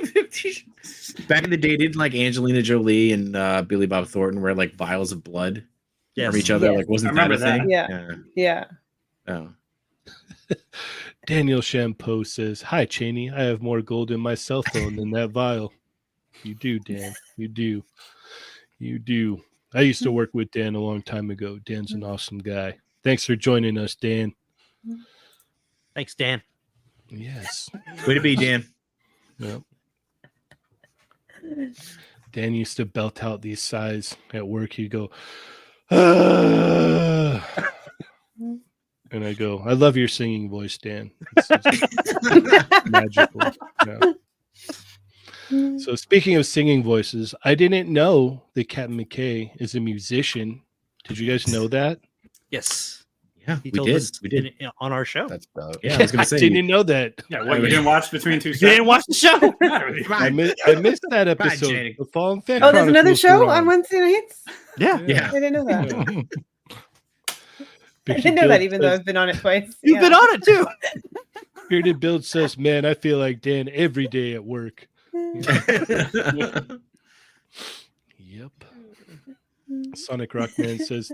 Back in the day, didn't like Angelina Jolie and Billy Bob Thornton wear like vials of blood from each other? Yes. Like, wasn't I that a remember that. thing? Yeah. Yeah. Oh. Daniel Shampoo says, "Hi, Cheney. I have more gold in my cell phone than that vial." You do, Dan. You do. You do. I used to work with Dan a long time ago. Dan's an awesome guy. Thanks for joining us, Dan. Thanks, Dan. Yes. Way to be, Dan. Yep. Dan used to belt out these sighs at work. He'd go, And I go, I love your singing voice, Dan. It's magical. Yeah. So speaking of singing voices, I didn't know that Captain McKay is a musician. Did you guys know that? Yes. Yeah, He we told did. us We did. on our show. That's dope. Yeah, I was gonna say. didn't know that. Yeah, what you didn't watch between two You didn't watch the show. I missed that episode. Jenny. The Fallen Fett Oh, there's another Chronicles show were on Wednesday nights? Yeah. Yeah. I didn't know that. I Bearded didn't know that Bill even though says- I've been on it twice. You've been on it too. Bearded Bill says, "Man, I feel like Dan every day at work." Yep. Sonic Rockman says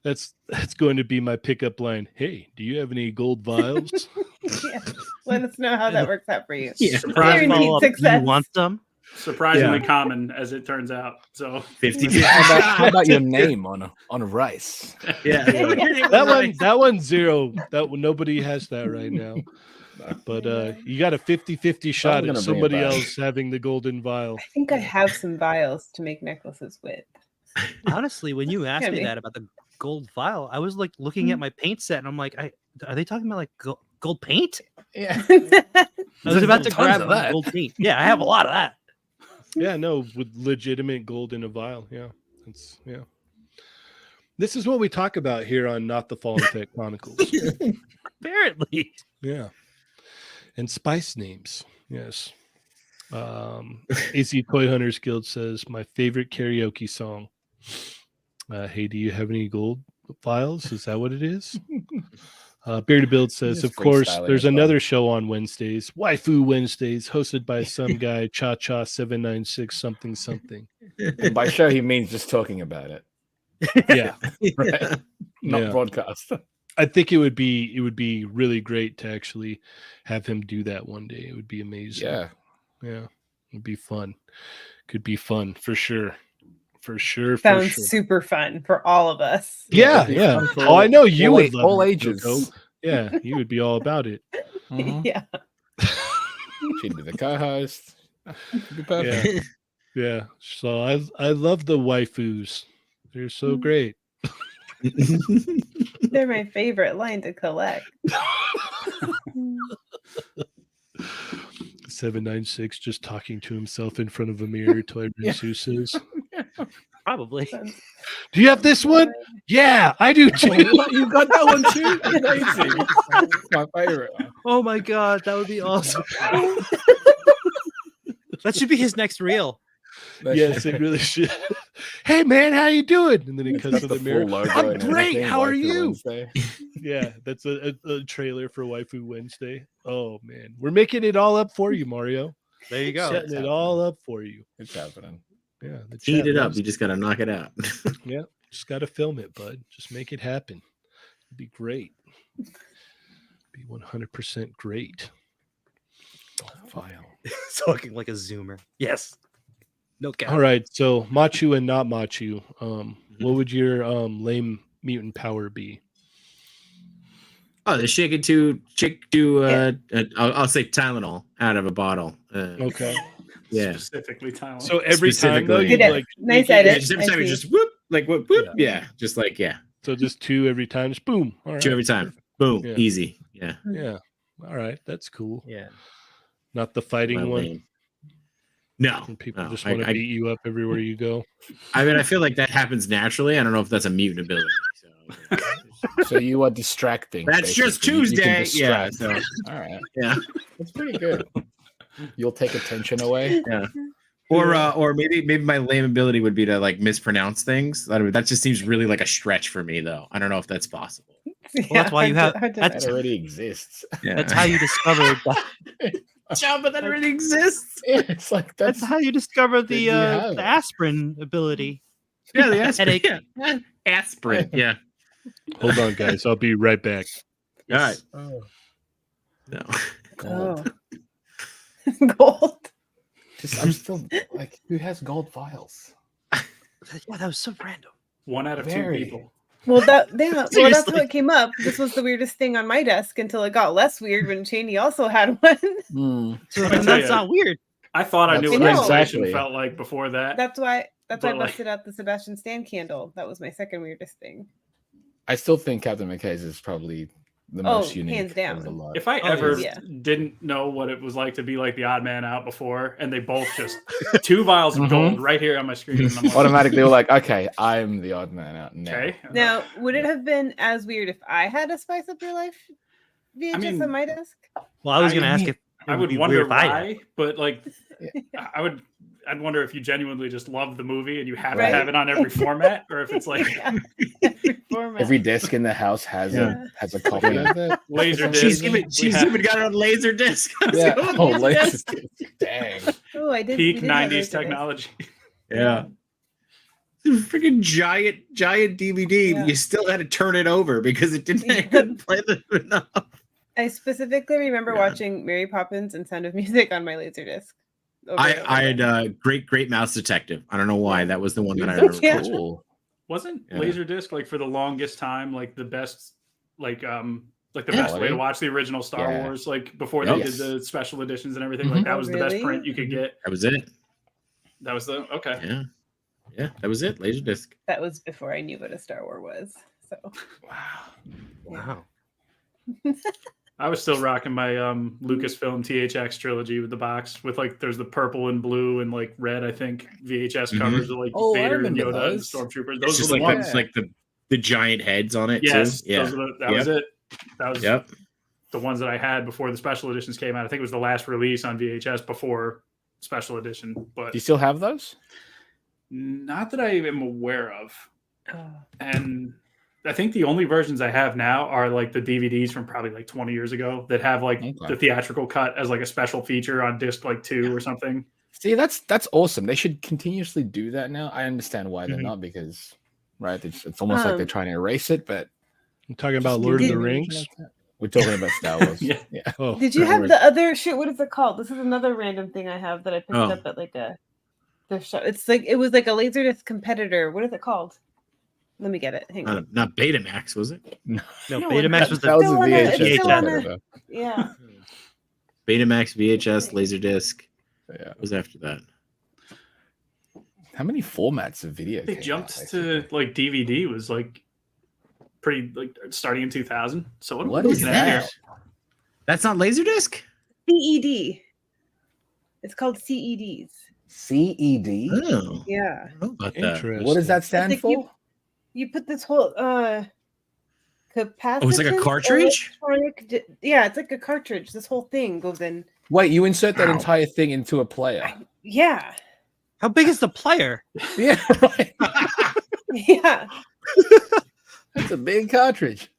that's going to be my pickup line. Hey, do you have any gold vials? Yeah. Let us know how that works out for you. Yeah. Guaranteed Follow up. success. You want some? Surprisingly common, as it turns out. So 50 How about your name on a rice? Yeah. That one's zero. That one, nobody has that right now. But you got a 50-50 shot gonna at bring it somebody back. else having the golden vial. I think I have some vials to make necklaces with. Honestly, when you asked Can me be. that about the gold vial, I was like looking at my paint set and I'm like, are they talking about like gold paint? Yeah. I was about to Tons grab of that. gold paint. Yeah, I have a lot of that. Yeah, no, with legitimate gold in a vial. Yeah, yeah. This is what we talk about here on Not the Fallen Fett Chronicles. Apparently. Yeah. And spice names. Yes. AC Toy Hunters Guild says, my favorite karaoke song. Hey, do you have any gold vials? Is that what it is? Bearded Build says, Just of course, freestyling there's as well. another show on Wednesdays, Waifu Wednesdays, hosted by some guy, Cha Cha 796 something something. And by show, he means just talking about it, Yeah. right? Not Yeah. broadcast. I think it would be really great to actually have him do that one day. It would be amazing. Yeah. Yeah. It'd be fun. Could be fun for sure. For sure. Sounds for sure. super fun for all of us. Yeah, it'd be yeah. fun for Oh, I know you all would a- love all it, ages. Coco. Yeah, you would be all about it. Mhm. Yeah. She'd be the co-host. It'd be perfect. Yeah. So I love the waifus. They're so great. They're my favorite line to collect. 796 just talking to himself in front of a mirror. Toy Rinsu says, Probably. do you have this one? Yeah, I do too. You got that one too? Amazing. It's my favorite one. Oh my god, that would be awesome. That should be his next reel. Yes, it really should. Hey man, how you doing? And then he cuts Got to the the mirror. full logo I'm and great. everything, How are Waifu you? Wednesday. Yeah, that's a trailer for Waifu Wednesday. Oh man, we're making it all up for you, Mario. There you go. Setting it all up for you. It's happening. Yeah, the Heat chat it up. loves You just got to knock it out. Yeah, just got to film it, bud. Just make it happen. It'd be great. Be 100% great. File. Talking like a zoomer. Yes. No cap. All right, so Machu and not Machu. What would your lame mutant power be? Oh, the chick do I'll say Tylenol out of a bottle. Okay. Yeah. specifically Tylenol. So every time though, Specifically. you Good like nice make it- Yeah, edit. just every I time you see. just whoop, like whoop, whoop. Yeah. Just like, yeah. So just 2 every time, just boom. All right. 2 every time. Boom. Yeah. Easy. Yeah. Yeah. All right, that's cool. Yeah. Not the fighting Well, one. lame. No. And people no. just want to beat you up everywhere you go. I mean, I feel like that happens naturally. I don't know if that's a mutant ability. So So you are distracting. that's just basically. You can Tuesday. Yeah. distract. So, All right. yeah. That's pretty good. You'll take attention away. Or maybe my lame ability would be to like mispronounce things. That just seems really like a stretch for me, though. I don't know if that's possible. that's why you have- That That's- already exists. Yeah. That's how you discovered that. but that already exists. Yeah, it's like That's how you discover There you have it. the aspirin ability. Yeah, the aspirin. Headache. Yeah. Aspirin. Yeah. Hold on, guys. I'll be right back. All right. Oh, No. gold. Oh. Gold. I'm still like, who has gold vials? Yeah, that was so random. 1 out of 2 Very. people. Well, that's Seriously. what came up. This was the weirdest thing on my desk until it got less weird when Cheney also had one. Hmm. So Let me then tell that's you. not weird. I thought I knew That's what right. isolation Exactly. felt like before that. That's why That's why I But, like- busted out the Sebastian Stan candle. That was my second weirdest thing. I still think Captain McKay's is probably the Oh, most unique. hands down. Of the lot. If I Oh, ever yeah. didn't know what it was like to be like the odd man out before, and they both just 2 vials of Mhm. gold right here on my screen, and I'm like, Automatically, we're like, okay, I'm the odd man out now. okay. Now, would it have been as weird if I had a Spice Up Your Life VHS mean, on my desk? Well, I was I going to ask mean, if it I would be wonder weird if I did. why, but like, Yeah. I'd wonder if you genuinely just love the movie and you have Right. to have it on every format, or if it's like Yeah, every format. Every disc in the house has Yeah. a copy of it. laser She's disc. she's even got it on laser disc. Yeah. Oh, Yes. Dang. Oh, I did. peak we did have 90s Laserdisc. technology. Yeah. Freaking giant DVD. Yeah. You still had to turn it over because it didn't Yeah. it couldn't play the enough. I specifically remember Yeah. watching Mary Poppins and Sound of Music on my Laserdisc. over I and over I had again. Great Mouse Detective. I don't know why Yeah. that was the one that I That's remember. Yeah. watching. cool. Wasn't Yeah. Laserdisc like for the longest time like the best like the Yeah. best way to watch the original Star Yeah. Wars like before they Yes. did the special editions and everything Mhm. like that Oh, was the best really? print you could get. That was it. That was the okay. Yeah. Yeah, that was it. Laser disc. That was before I knew what a Star Wars was. So Wow. Wow. I was still rocking my Lucasfilm THX trilogy with the box with like there's the purple and blue and like red I think VHS Mhm. covers of like Oh, I Vader and remember Yoda and those. Stormtroopers. It's Those just were the like ones. Yeah. like the giant heads on it Yes, too. Yeah. that was it. That was Yep. the ones that I had before the special editions came out. I think it was the last release on VHS before special edition, but Do you still have those? not that I am aware of. oh, And I think the only versions I have now are like the DVDs from probably like 20 years ago that have like Okay. the theatrical cut as like a special feature on disc like 2 or something. See, that's awesome. They should continuously do that now. I understand why they're Mhm. not because, right? It's almost like they're trying to erase it. But I'm talking about just Lord of do the it Rings. like that. We're talking about Star Wars. Yeah. Yeah. Oh, did you Star have Wars. the other shit? What is it called? This is another random thing I have that I picked Oh. up at like a thrift shop. It's like it was like a Laserdisc competitor. What is it called? Let me get it. Hang on. Not Betamax, was it? No, No, Betamax was That the was a still on a- it's VHS. still on a- competitor. Yeah. Betamax, VHS, Laserdisc. Yeah. What was after that? How many formats of video? They came jumped out, to basically? like DVD was like pretty like starting in 2000. So what, What are we is looking at here? that? That's not Laserdisc? CED. It's called CEDs. CED. Oh. Yeah. I don't know about that. interesting. What does that stand like for? You put this whole capacitance. Oh, it's like a cartridge? Yeah, it's like a cartridge. This whole thing goes in. Wait, you insert that Wow. entire thing into a player? Yeah. How big is the player? Yeah, right. Yeah. That's a big cartridge.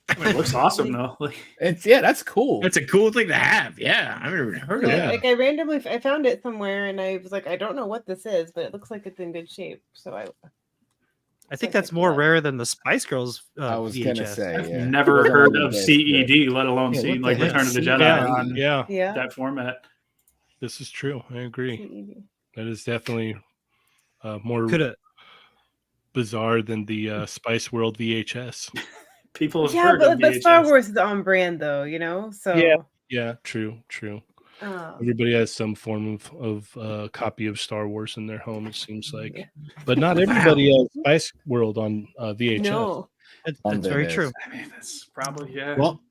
I mean, it looks awesome though. Like That's cool. That's a cool thing to have. Yeah. I've never heard of Yeah, that. like I found it somewhere and I was like, I don't know what this is, but it looks like it's in good shape. So I think that's more rare than the Spice Girls I was VHS. gonna say. I've Yeah. never Those are heard the of best, CED, let alone Yeah, seen what like the Return of the heck? Jedi Yeah, on yeah, yeah. that format. this is true. I agree. CED. That is definitely more Could have. bizarre than the Spice World VHS. People have Yeah, heard of but Star VHS. Wars is on brand though, you know? So Yeah. Yeah, true. um, Everybody has some form of copy of Star Wars in their home, it seems like. Yeah. But not everybody has Spice World on VHS. no. That's very true. I mean, that's probably yeah. Well,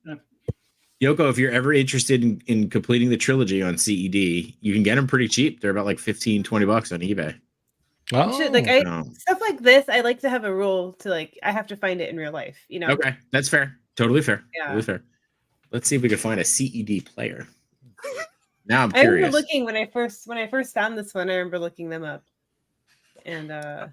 Yoko, if you're ever interested in completing the trilogy on CED, you can get them pretty cheap. They're about like $15-20 on eBay. You should, like I Oh, stuff like this, I like to have a rule to like I have to find it in real life, you know. okay, that's fair. Totally fair. Yeah. Totally fair. Let's see if we can find a CED player. Now I'm I remember curious. looking when I first found this one, I remember looking them up. And I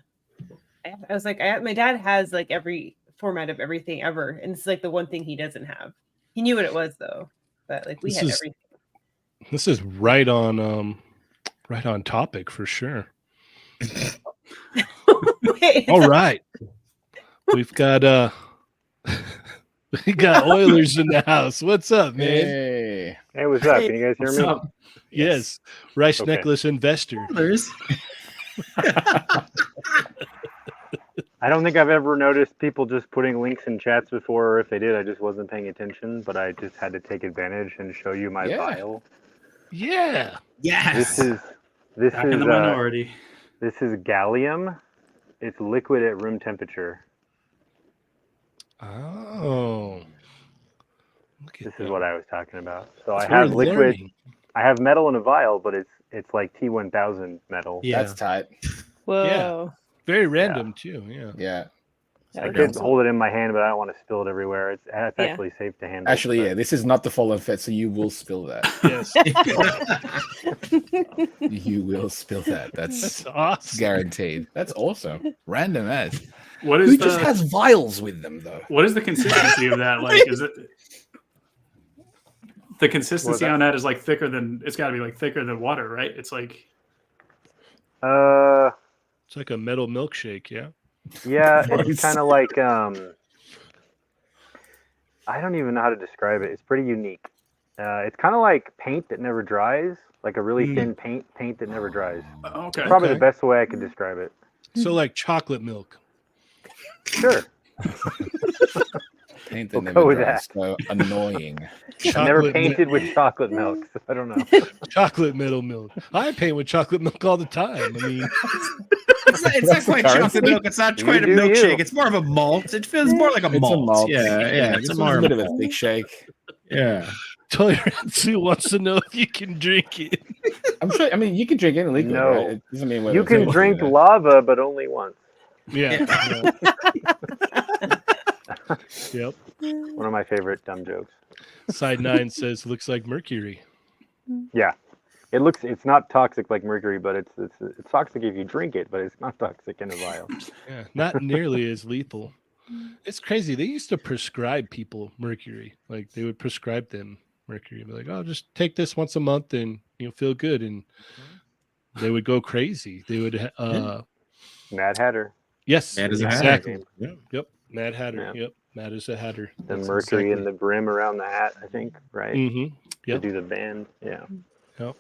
was like, my dad has like every format of everything ever, and it's like the one thing he doesn't have. He knew what it was though, but like we This had is- everything. This is right on topic for sure. Wait, All right. We've got we got Oilers in the house. What's up, man? Hey. Hey, what's up? Hey, Can you guys hear What's me? up? Yes. Rice Okay. necklace investor. Others. I don't think I've ever noticed people just putting links in chats before, or if they did, I just wasn't paying attention, but I just had to take advantage and show you my Yeah. file. Yeah. Yes. This Back in is the minority. This is gallium. It's liquid at room temperature. Oh. Look at This that. is what I was talking about. So I We're have liquid. learning. I have metal in a vial, but it's like T1000 metal. Yeah. That's tight. Whoa. Very random too. Yeah. Yeah. I Okay. could hold it in my hand, but I don't want to spill it everywhere. It's actually safe to handle. Actually, but- yeah, this is not the Fallen Fett, so you will spill that. Yes. You will spill that. That's That's awesome. guaranteed. That's awesome. Random as. What Who is just the has vials with them though? what is the consistency of that? Like, is it the consistency on that is like thicker than it's got to be like thicker than water, right? It's like It's like a metal milkshake. Yeah. Yeah, it's kind of like I don't even know how to describe it. It's pretty unique. It's kind of like paint that never dries, like a really thin paint that never dries. okay. Probably Okay. the best way I could describe it. So like chocolate milk. Sure. Paint We'll that go never with dries. that. So annoying. I've never Chocolate painted with chocolate milk, so I don't know. chocolate metal milk. I paint with chocolate milk all the time. I mean, It's not quite chocolate milk. It's not quite a You do milkshake. you. It's more of a malt. It feels more like a It's malt. a malt. Yeah. It's This a one's more a bit of a thick shake. Yeah. Toleransu wants to know if you can drink it. I'm sure. I mean, you can drink any liquid. No. Right? It doesn't mean You can drink lava, but only once. Yeah. Yep. One of my favorite dumb jokes. Side 9 says looks like mercury. Yeah. It's not toxic like mercury, but it's toxic if you drink it, but it's not toxic in a vial. Yeah, not nearly as lethal. It's crazy. They used to prescribe people mercury. Like they would prescribe them mercury. Be like, "Oh, just take this once a month and you'll feel good." And they would go crazy. They would Mad Hatter. yes, Mad as a Hatter. exactly. Yeah. Yep, Mad Hatter. Yeah. Yep, Mad as a Hatter. The mercury in the brim around the hat, I think, right? Mm-hmm. To Yep. do the band. Yeah. Yep.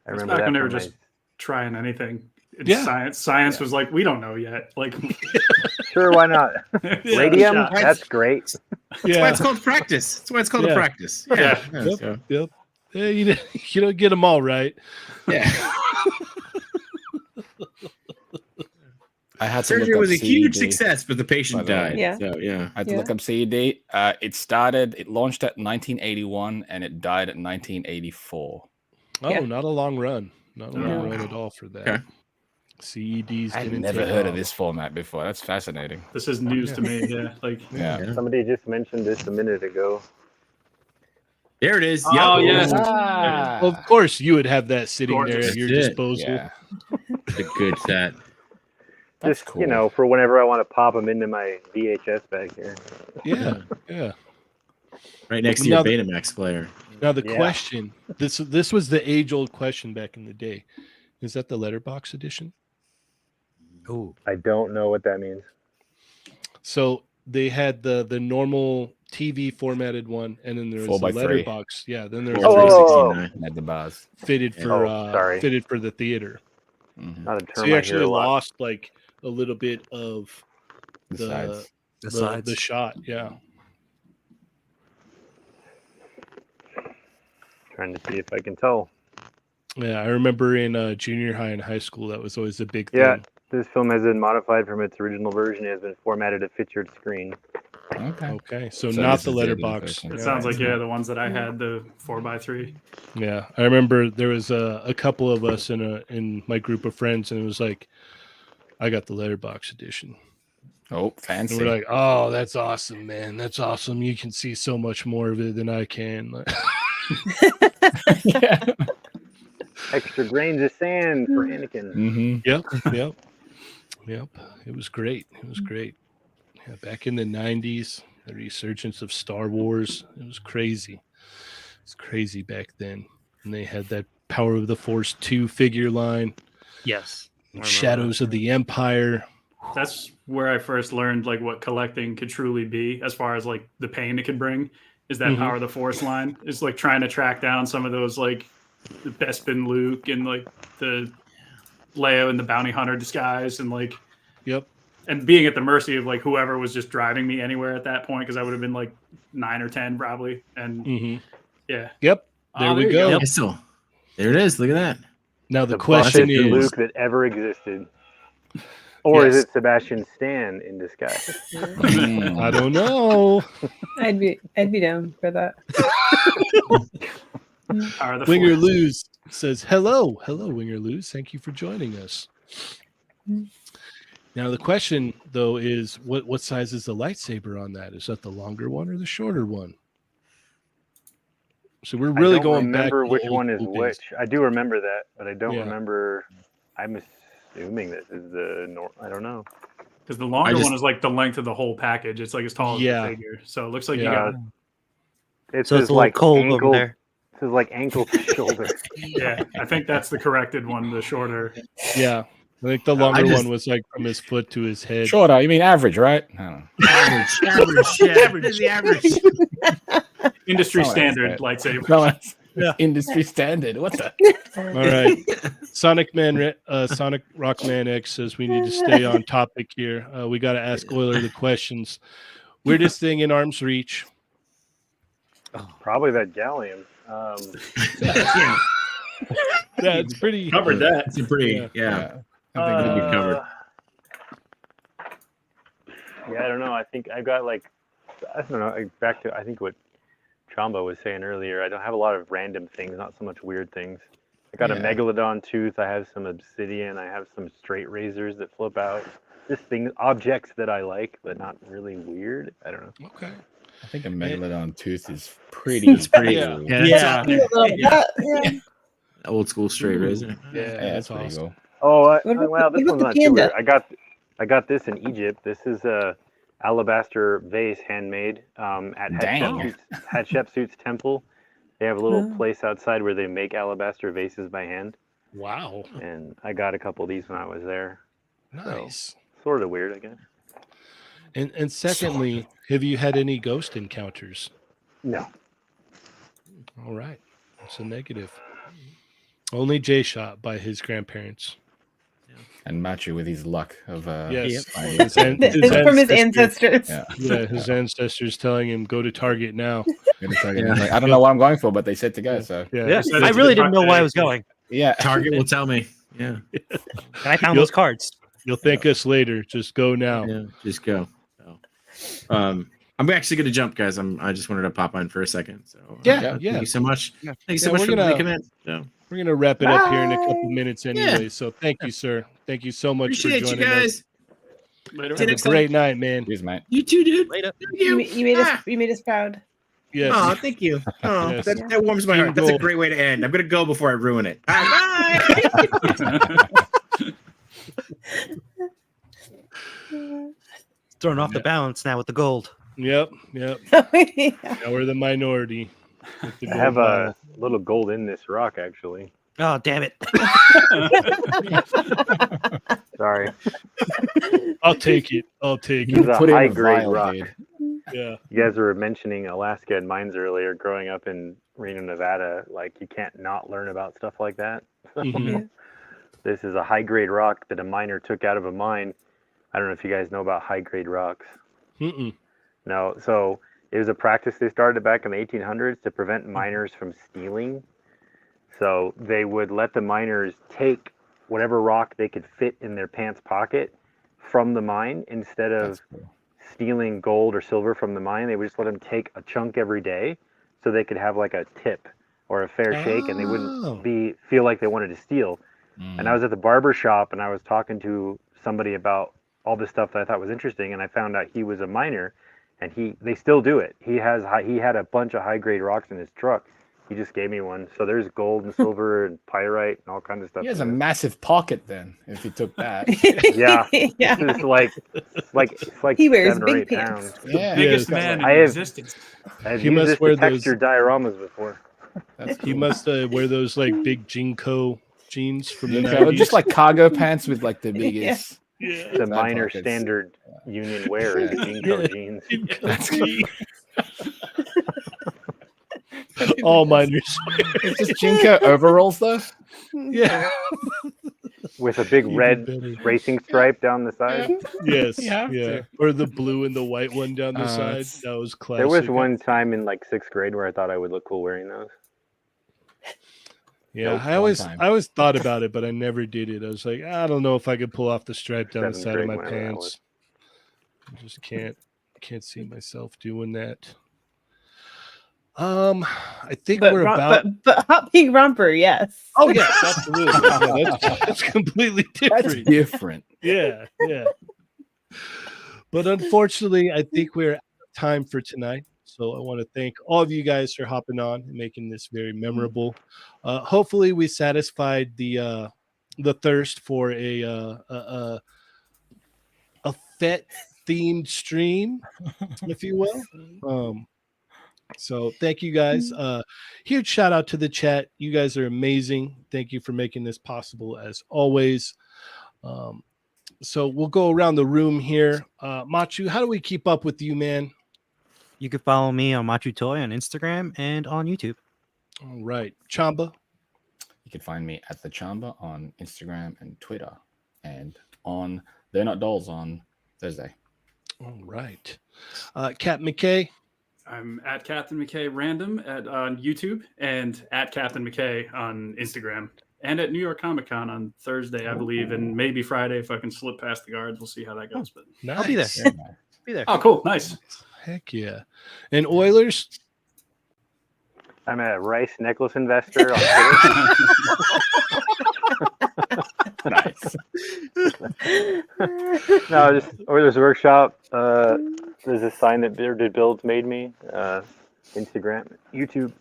I It's remember back that when they were from just trying anything. It's Yeah. Science was like, we don't know yet. Like, Sure, why not? yeah, Radium, shot. that's great. That's why Yeah. it's called practice. That's why it's called Yeah. a practice. Yeah. Yep. So, Yep. Yeah, you don't get them all right. yeah. I had to Surgery look up was a huge CED. success, but the patient By the way. died. Yeah. So yeah. I had to Yeah. look up CED. It launched at 1981 and it died at 1984. Oh, Yeah. not a long run. Not a long No. run at all for that. Okay. CEDs I've didn't never take heard of off. this format before. That's fascinating. This is news to me. Yeah. Like, Yeah. Somebody just mentioned this a minute ago. There it is. Oh, Yep. yes. Ah. Well, of course, you would have that sitting there Gorgeous. at your That's it. disposal. Yeah. The good set. That's Just, cool. for whenever I want to pop them into my VHS bag here. Yeah, yeah. Right next to Now your the- Betamax player. Now the Yeah. question, this was the age-old question back in the day. Is that the letterbox edition? Oh, I don't know what that means. So they had the normal TV formatted one, and then there was 4x3. the letterbox. Yeah, then there was Oh, the 369. At the bars. fitted for sorry. fitted for the theater. Mhm. Not a So term you I actually hear a lot. lost like a little bit of The the sides. the the sides. shot. Yeah. Trying to see if I can tell. Yeah, I remember in junior high and high school that was always a big thing. Yeah, this film has been modified from its original version. It has been formatted to fit your screen. Okay. Okay, so So not this the is the letterbox. version. it Yeah. sounds like, the ones that I had, the 4x3. Yeah, I remember there was a couple of us in my group of friends, and it was like, I got the letterbox edition, Oh, and fancy. we're like, oh, that's awesome, man, that's awesome. You can see so much more of it than I can. Like, Yeah. Extra grains of sand for Anakin. Mm-hmm. yep. It was great. It was great. Yeah, back in the '90s, the resurgence of Star Wars. It was crazy. It's crazy back then, and they had that Power of the Force 2 figure line, Yes. I remember Shadows of the Empire. That's where I first learned like what collecting could truly be, as far as like the pain it could bring. Is that Mhm. Power of the Force line? Is like trying to track down some of those like the Bespin Luke and like the Leia and the bounty hunter disguise, and like Yep. and being at the mercy of like whoever was just driving me anywhere at that point, because I would have been like 9 or 10 probably. And Mm-hmm. yeah, Yep. There Oh, we there you go. go. Pistol. There it is. Look at that. Now the the question buffest is, Luke that ever existed, or is Yes. it Sebastian Stan in disguise? I don't know. I'd be down for that. Power of the Winger Force. Lose says, hello, Winger Lose. Thank you for joining us. Now the question though is, what size is the lightsaber on that? Is that the longer one or the shorter one? So we're really I don't going back. remember to which old one is school days. which. I do remember that, but I don't Yeah. remember. I'm assuming this is I don't know. Because the longer just- one is like the length of the whole package. It's like as tall as Yeah. the figure. So it looks like you Yeah. got It So says it's a little like cold ankle. over there. It says like ankle to shoulder. yeah. I think that's the corrected one, the shorter. Yeah. I think the longer just- one was like from his foot to his head. Shorter. You mean average, right? I don't know. Average. Average. The average. Industry Oh, standard that's lightsaber. No, it's Yeah. industry standard. What the? All right. Sonic Rockman X says we need to stay on topic here. We got to ask Euler the questions. Weirdest thing in arm's reach. Probably that galleon. Yeah. Yeah, it's pretty. Covered that. It's a pretty. Yeah. I think it'd be covered. Yeah, I don't know. I think I've got like, I don't know. Back to I think what Chamba was saying earlier. I don't have a lot of random things, not so much weird things. I got a Yeah. megalodon tooth. I have some obsidian. I have some straight razors that flip out. Just things, objects that I like, but not really weird. I don't know. Okay. I think a megalodon tooth is pretty. It's pretty. Yeah. Yeah. Yeah. Yeah. Old school straight razor. Yeah, Yeah, that's that's pretty awesome. cool. Oh, What about well, this the one's not too panda? weird. I got this in Egypt. This is a alabaster vase handmade at Dang. Hatshepsut's temple. They have a little Oh. place outside where they make alabaster vases by hand, Wow. and I got a couple of these when I was there. Nice. Sort of weird, I guess. And secondly, have you had any ghost encounters? No. All right. That's a negative. Only Jay shot by his grandparents. And Machu with his luck of Yes. finding His something. his From his ancestors- ancestors. Yeah. Yeah, his ancestors telling him go to Target now. Gonna try to- like, I don't know what I'm going for, but they said to go. So Yeah. Yeah, said I it's really the didn't know front why I page. was going, yeah. Target will tell me. Yeah. and I found You'll- those cards. You'll thank us later. Just go now. Yeah. Just go. So, I'm actually going to jump, guys. I just wanted to pop on for a second. So Yeah, Thank you so much. Yeah. Thanks Yeah, so much we're for gonna- the command. So, We're gonna wrap it up here in a Bye. couple minutes anyway. So thank you, sir. Thank you so much appreciate for you joining us. guys. Later. See you Have a next time. great night, man. Cheers, mate. You too, dude. Later. Thank You, you. you made us proud. Yes. Oh, thank you. Oh, Yes. that warms my heart. That's a Goal. great way to end. I'm going to go before I ruin it. Bye. Throwing off the balance now with the gold. Yep. Yep. Yeah. Now we're the minority. with the I have gold a medal. little gold in this rock, actually. Oh, damn it. Sorry. I'll take it. I'll take It's it. a Put it in a high-grade vial, rock. dude. Yeah. You guys were mentioning Alaska and mines earlier. Growing up in Reno, Nevada, like you can't not learn about stuff like that. Mhm. This is a high-grade rock that a miner took out of a mine. I don't know if you guys know about high-grade rocks. Mm-mm. No, so it was a practice they started back in the 1800s to prevent miners from stealing. So they would let the miners take whatever rock they could fit in their pants pocket from the mine instead of That's cool. stealing gold or silver from the mine. They would just let them take a chunk every day so they could have like a tip or a fair shake and they Oh. wouldn't feel like they wanted to steal. Mm. And I was at the barber shop and I was talking to somebody about all this stuff that I thought was interesting, and I found out he was a miner, and they still do it. He had a bunch of high grade rocks in his truck. He just gave me one. So there's gold and silver and pyrite and all kinds of stuff. He has a in it. massive pocket then, if he took that. Yeah. Yeah. It's like He wears 7 or big 8 pants. pounds. Yeah. Biggest Yes. man in I have- existence. I've He used must this wear to those- texture dioramas before. That's He cool. must wear those like big Jinko jeans from the Okay, well, 90s. just like cargo pants with like the biggest. yeah. The Side minor pockets. standard union wear is Yeah. Jinko Yeah. jeans. That's cool. All miners. It's just Jinko overalls though. Yeah. With a big Even red better. racing stripe down the side. Yes. You have Yeah. to. Or the blue and the white one down the side. it's- That was classic. There was one time in like 6th grade where I thought I would look cool wearing those. Yeah, Nope, I always thought about it, but I never did it. I was like, I don't know if I could pull off the stripe down the Seventh side of grade, my whenever that pants. I just can't see myself doing that. I think But, we're rom- about. but hot pink romper, yes. Oh yes, absolutely. Yeah, that's completely That's different. different. Yeah. But unfortunately, I think we're out of time for tonight. So I want to thank all of you guys for hopping on and making this very memorable. Hopefully, we satisfied the thirst for a Fett themed stream, if you will. So thank you guys. Huge shout out to the chat. You guys are amazing. Thank you for making this possible as always. So we'll go around the room here. Machu, how do we keep up with you, man? You can follow me on Machu Toy on Instagram and on YouTube. All right. Chamba. You can find me at the Chamba on Instagram and Twitter, and on They're Not Dolls on Thursday. All right. Cat McKay. I'm at Captain McKay Random on YouTube and at Captain McKay on Instagram and at New York Comic Con on Thursday, I believe, and maybe Friday if I can slip past the guards. We'll see how that goes. But Nice. I'll be there. Very nice. Be there. oh, cool, nice. Heck yeah. And Oilers. I'm a rice necklace investor on Twitter. Nice. No, just Oilers Workshop. There's a sign that Bearded Builds made me. Instagram, YouTube.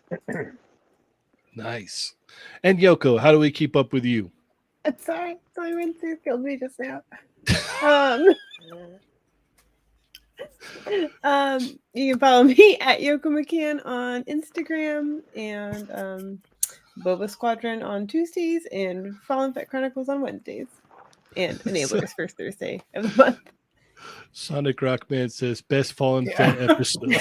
Nice. And Yoko, how do we keep up with you? I'm sorry. So I went through killed me just now. You can follow me at Yoko McCann on Instagram and Boba Squadron on Tuesdays and Fallen Fett Chronicles on Wednesdays. And Enablers first Thursday of the month. Sonic Rockman says best Fallen Fett episode.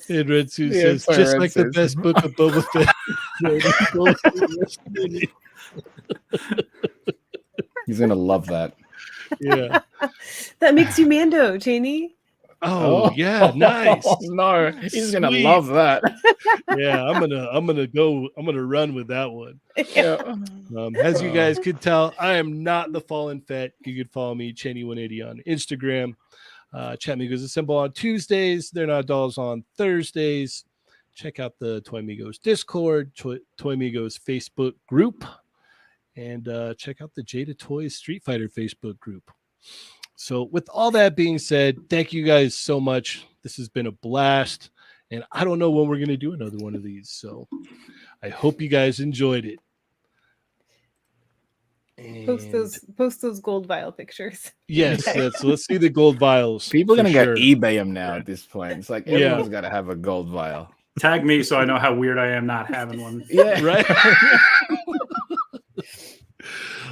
And Red Suit says sorry, just Red like the Suit. best book of Boba Fett. He's gonna love that. Yeah. That makes you Mando, Cheney. Oh yeah, nice. Oh, no, he's gonna Sweet. love that. Yeah, I'm gonna run with that one. Yeah. As you guys could tell, I am not the Fallen Fett. You could follow me, Cheney180 on Instagram. Chat Migos Assemble on Tuesdays. They're Not Dolls on Thursdays. Check out the Toy Migos Discord, Toy Migos Facebook group, and check out the Jada Toys Street Fighter Facebook group. So with all that being said, thank you guys so much. This has been a blast, and I don't know when we're going to do another one of these. So I hope you guys enjoyed it. Post those gold vial pictures. Yes, let's see the gold vials. People are for gonna sure. eBay them now at this point. It's like Yeah. everyone's gotta have a gold vial. Tag me so I know how weird I am not having one. Yeah. Right.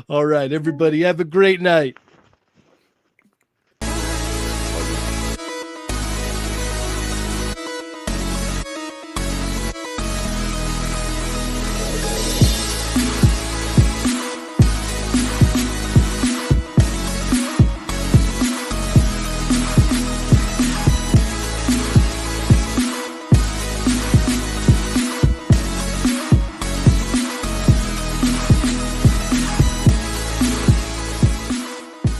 All right, everybody, have a great night.